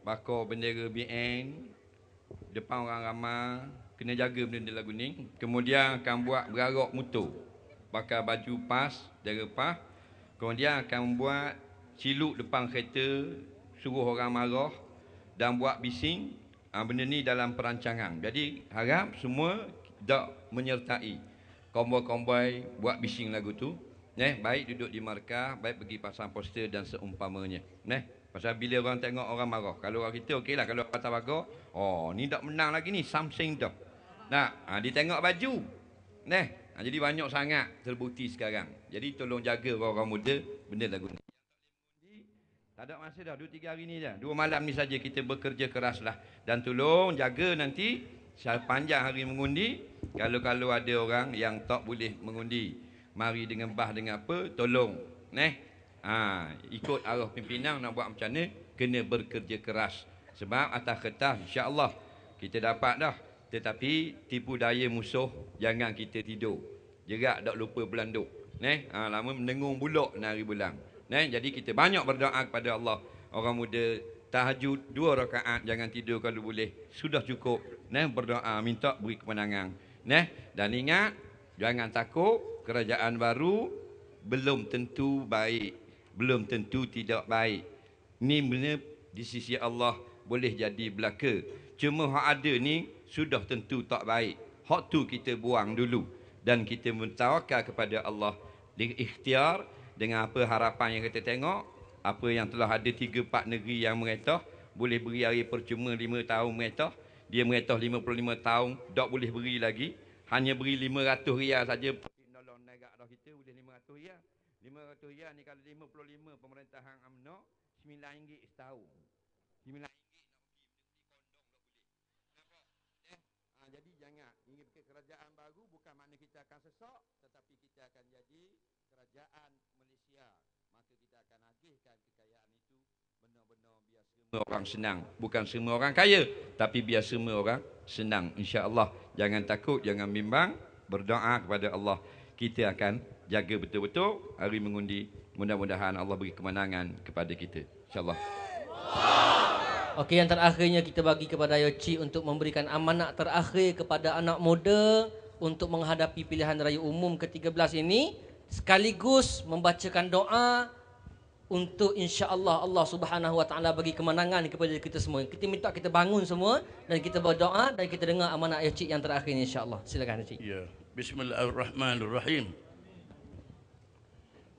bakar bendera BN depan orang ramai, kena jaga benda lagu ni. Kemudian akan buat berarok motor, pakai baju pas, dera pas. Kemudian akan buat ciluk depan kereta, suruh orang marah dan buat bising. Benda ni dalam perancangan. Jadi harap semua tak menyertai komboi-komboi buat bising lagu tu. Baik duduk di markah, baik pergi pasang poster dan seumpamanya. Pasal bila orang tengok orang marah. Kalau orang kita okeylah, kalau kata bagus, oh ni tak menang lagi ni, something dah. Dia tengok baju. Jadi banyak sangat terbukti sekarang. Jadi tolong jaga orang-orang muda benda lagu ni. Tak ada masa dah, 2-3 hari ni dah. 2 malam ni saja kita bekerja keraslah. Dan tolong jaga nanti sepanjang hari mengundi, kalau ada orang yang tak boleh mengundi, mari dengan bah dengan apa, tolong. Ikut arah pimpinan nak buat macam mana, kena bekerja keras. Sebab atas kertas insya-Allah kita dapat dah. Tetapi tipu daya musuh jangan kita tidur. Jerak tak lupa belanduk. Lama mendengung bulak nari bulan. Jadi kita banyak berdoa kepada Allah. Orang muda tahajud 2 rakaat, jangan tidur kalau boleh. Sudah cukup. Berdoa minta beri kemenangan. Dan ingat, jangan takut, kerajaan baru belum tentu baik, belum tentu tidak baik. Ni benar di sisi Allah boleh jadi belaka. Cuma hak ada ni sudah tentu tak baik. Hak tu kita buang dulu dan kita mentawakal kepada Allah. Di ikhtiar dengan apa harapan yang kita tengok, apa yang telah ada 3-4 negeri yang meretah, boleh beri hari percuma 5 tahun meretah. Dia meretah 55 tahun, tak boleh beri lagi. Hanya beri 500 riyal saja. Nolong negara dah kita boleh 500 riyal. 500 riyal ni kalau 55 pemerintahan UMNO, RM9 setahun. RM9 nak pergi kondom tak boleh. Jadi jangan ingin ke kerajaan baru, bukan makna kita akan sesak, tetapi kita akan jadi kerajaan Malaysia. Maka kita akan agihkan kekayaan itu benar-benar biar semua orang senang. Bukan semua orang kaya, tapi biar semua orang senang. InsyaAllah. Jangan takut, jangan bimbang. Berdoa kepada Allah. Kita akan jaga betul-betul hari mengundi. Mudah-mudahan Allah beri kemenangan kepada kita. InsyaAllah. Okey, yang terakhirnya kita bagi kepada Ayo Cik untuk memberikan amanat terakhir kepada anak muda untuk menghadapi pilihan raya umum ke-13 ini, sekaligus membacakan doa untuk insya-Allah Allah Subhanahu Wa Taala bagi kemenangan kepada kita semua. Kita minta kita bangun semua dan kita berdoa dan kita dengar amanat Ayo Cik yang terakhir ini insya-Allah. Silakan Ayo Cik. Ya, Bismillahirrahmanirrahim.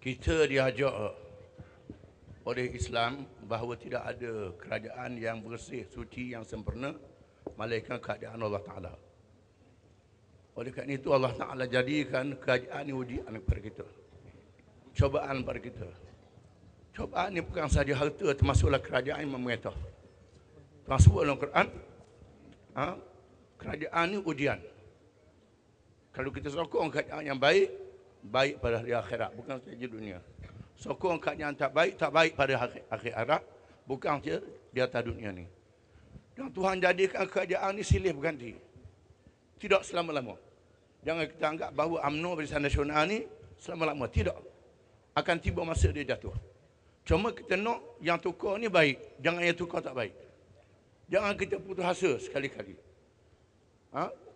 Kita diajak oleh Islam bahawa tidak ada kerajaan yang bersih, suci, yang sempurna melainkan kerajaan Allah Ta'ala. Oleh kerana itu Allah Ta'ala jadikan kerajaan ini ujian kepada kita, cobaan kepada kita. Cobaan ini bukan sahaja harta, termasuklah kerajaan yang memerintah. Termasuk dalam Quran, kerajaan ini ujian. Kalau kita sokong kerajaan yang baik, baik pada hari akhirat, bukan sahaja dunia. Sokong kerajaan tak baik pada akhirat, bukan saja di atas dunia ni. Dan Tuhan jadikan kerajaan ini silih berganti, tidak selama-lama. Jangan kita anggap bahawa UMNO Barisan Nasional ni selama-lama. Tidak. Akan tiba masa dia jatuh. Cuma kita nak yang tukar ni baik, jangan yang tukar tak baik. Jangan kita putus asa sekali-kali.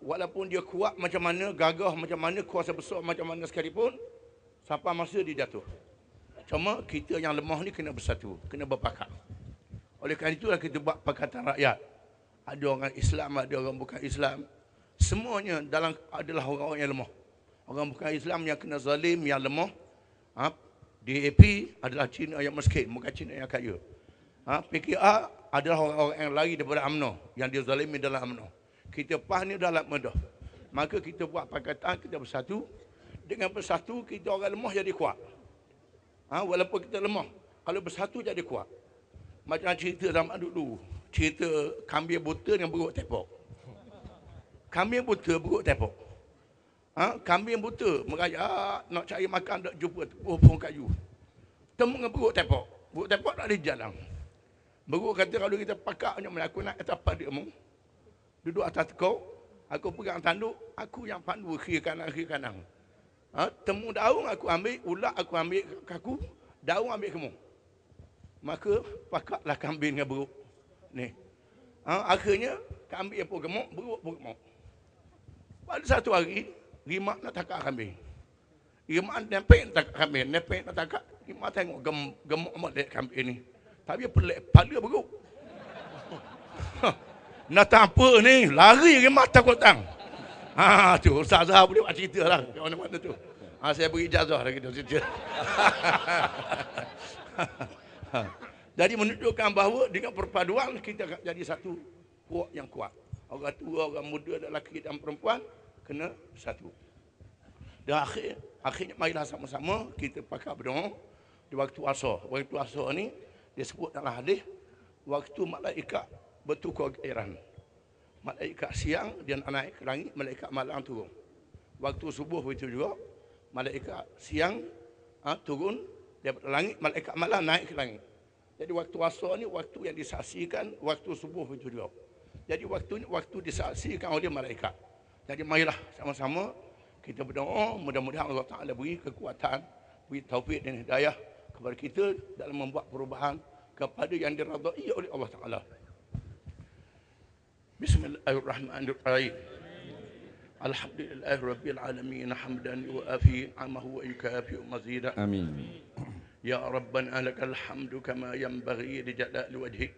Walaupun dia kuat macam mana, gagah macam mana, kuasa besar macam mana sekalipun, sampai masa dia jatuh. Cuma kita yang lemah ni kena bersatu, kena berpakat. Oleh kerana itulah kita buat Pakatan Rakyat. Ada orang Islam, ada orang bukan Islam. Semuanya adalah orang-orang yang lemah. Orang bukan Islam yang kena zalim, yang lemah. DAP adalah Cina yang miskin, bukan Cina yang kaya. PKR adalah orang-orang yang lari daripada UMNO, yang dia zalimi dalam UMNO. Kita PAS ni dalam mudah. Maka kita buat pakatan, kita bersatu. Dengan bersatu, kita orang lemah jadi kuat. Walaupun kita lemah, kalau bersatu jadi kuat. Macam cerita zaman dulu, cerita kambing buta dengan beruk tepok. Kambing buta beruk tepok. Kambing buta merayap nak cari makan tak jumpa pohon kayu. Temu dengan beruk tepok. Beruk tepok tak ada jalan. Beruk kata kalau kita pakak aku nak atas padamu. Duduk atas kau, aku pegang tanduk, aku yang pandu kiri kanan. Temu daun aku ambil, ulat aku ambil kaku, daun ambil kamu. Maka pakaklah kambing dengan beruk. Ni. Akhirnya kambing pun gemuk, beruk pun gemuk. Pada satu hari, Rimak nak takak kambing. Rimak nepek nak takak kambing. Nepek nak takak. Rimak tengok gemuk amat dek kambing ni. Tapi pelik kepala beruk. Nak tak apa ni. Lari Rimak takut tang. Tu Ustaz Zahar boleh buat cerita lah. Kat mana-mana tu. Saya beri ijazah lagi tu cerita. Jadi menunjukkan bahawa dengan perpaduan kita akan jadi satu puak yang kuat. Orang tua, orang muda, lelaki dan perempuan kena satu. Dan akhirnya marilah sama-sama kita pakat berdoa di waktu asar. Waktu asar ni disebut dalam hadis waktu malaikat bertukar giliran. Malaikat siang dia naik ke langit, malaikat malam turun. Waktu subuh begitu juga, malaikat siang turun daripada langit, malaikat malam naik ke langit. Jadi waktu asar ni waktu yang disaksikan waktu subuh begitu juga. Jadi waktu ni waktu disaksikan oleh malaikat. Jadi marilah sama-sama kita berdoa, mudah-mudahan Allah Ta'ala beri kekuatan, beri taufik dan hidayah kepada kita dalam membuat perubahan kepada yang diridai oleh Allah Ta'ala. Bismillahirrahmanirrahim. Alhamdulillahi Rabbil Alamin, hamdan yuafi amahu wa yukafi mazida. Amin. Ya Rabbana lakal hamdu kama yanbaghi li jalali wajhik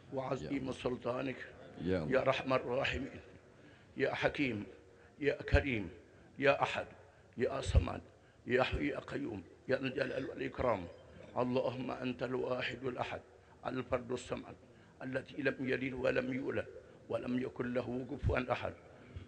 wa azim sultanik. Ya Rahman Rahimin. Ya Hakim, Ya Karim, Ya Ahad, Ya Samad, Ya Hayy Ya Qayyum, Ya Jalal wal Ikram. Allahumma antal wahidul ahad, al-fardus samad, allati lam yalid wa lam yulad wa lam yakul lahu kufuwan ahad.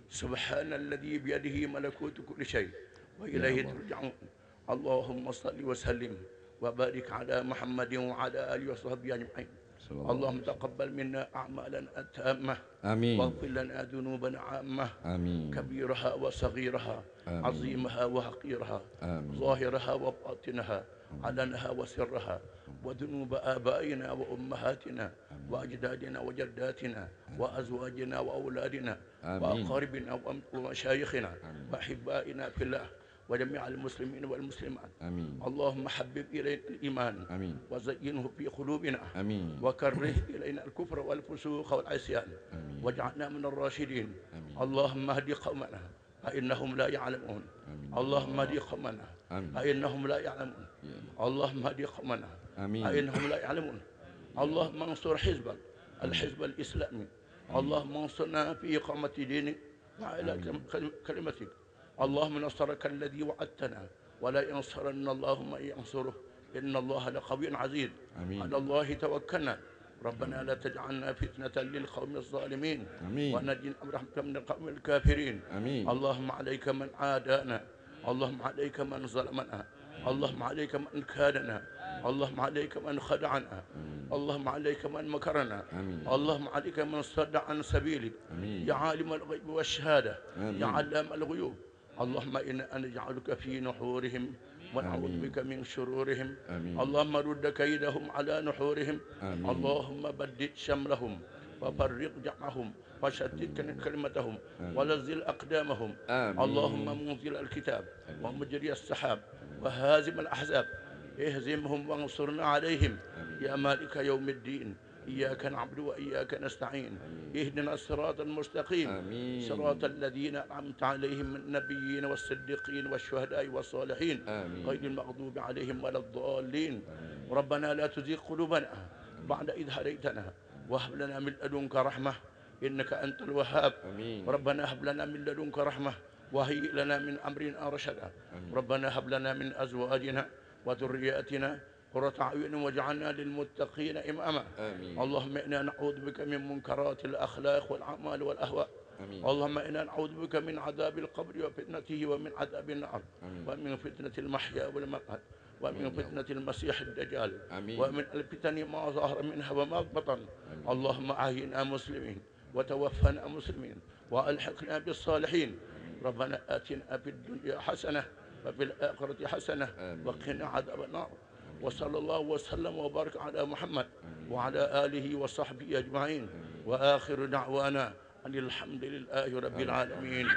Subhanalladzi biyadihi malakutu kulli syai' wa ilaihi turja'un. Allahumma salli wa sallim wa barik ala Muhammadin wa ala alihi wa sahbihi ajma'in. اللهم تقبل منا أعمالنا التامة آمين واغفر لنا ذنوبنا عامة آمين كبيرها وصغيرها آمين عظيمها وحقيرها آمين ظاهرها وباطنها علنها وسرها وذنوب آبائنا وأمهاتنا وأجدادنا وجداتنا وأزواجنا وأولادنا وأقاربنا ومشايخنا وأحبائنا في الله وجميع المسلمين والمسلمات. آمين. اللهم حبب إلينا الإيمان. آمين. وزينه في قلوبنا. آمين. وكره إلينا الكفر والفسوق والعصيان. واجعلنا من الراشدين. آمين. اللهم اهد قومنا فإنهم لا يعلمون. آمين. اللهم اهد قومنا فإنهم لا يعلمون. اللهم اهد قومنا فإنهم لا يعلمون. اللهم انصر حزبك الحزب الإسلامي. اللهم انصرنا في إقامة دينك وعلى كلمتك. اللهم نصرك الذي وعدتنا ولا ينصرن الله من ينصره إن الله لقوي عزيز. على الله توكلنا ربنا لا تجعلنا فتنة للقوم الظالمين ونجنا برحمتك من القوم الكافرين. اللهم عليك من عادانا، اللهم عليك من ظلمنا، اللهم عليك من كادنا، اللهم عليك من خدعنا، اللهم عليك من مكرنا، اللهم عليك من صد عن سبيلك يا عالم الغيب والشهادة يا علام الغيوب. اللهم إنا نجعلك في نحورهم ونعوذ بك من شرورهم. اللهم رد كيدهم على نحورهم. اللهم بدد شملهم وفرق جمعهم وشتت كلمتهم ولزل أقدامهم. اللهم منزل الكتاب ومجري السحاب وهازم الأحزاب اهزمهم وانصرنا عليهم يا مالك يوم الدين. إياك نعبد وإياك نستعين. اهدنا الصراط المستقيم صراط الذين أنعمت عليهم من النبيين والصديقين والشهداء والصالحين غير المغضوب عليهم ولا الضالين. ربنا لا تزغ قلوبنا بعد إذ هديتنا وهب لنا من لدنك رحمة إنك أنت الوهاب. ربنا هب لنا من لدنك رحمة وهيئ لنا من أمرنا رشدا. ربنا هب لنا من أزواجنا وذرياتنا قرة أعين واجعلنا للمتقين إماما. اللهم إنا نعوذ بك من منكرات الأخلاق والأعمال والأهواء. اللهم إنا نعوذ بك من عذاب القبر وفتنته ومن عذاب النار ومن فتنة المحيا والممات ومن فتنة المسيح الدجال ومن الفتن ما ظهر منها وما بطن. اللهم أحينا مسلمين وتوفنا مسلمين وألحقنا بالصالحين ربنا آتنا في الدنيا حسنة وفي الآخرة حسنة وقنا عذاب النار. وصلى الله وسلم وبارك على محمد وعلى آله وصحبه أجمعين. وآخر دعوانا أن الحمد لله رب العالمين.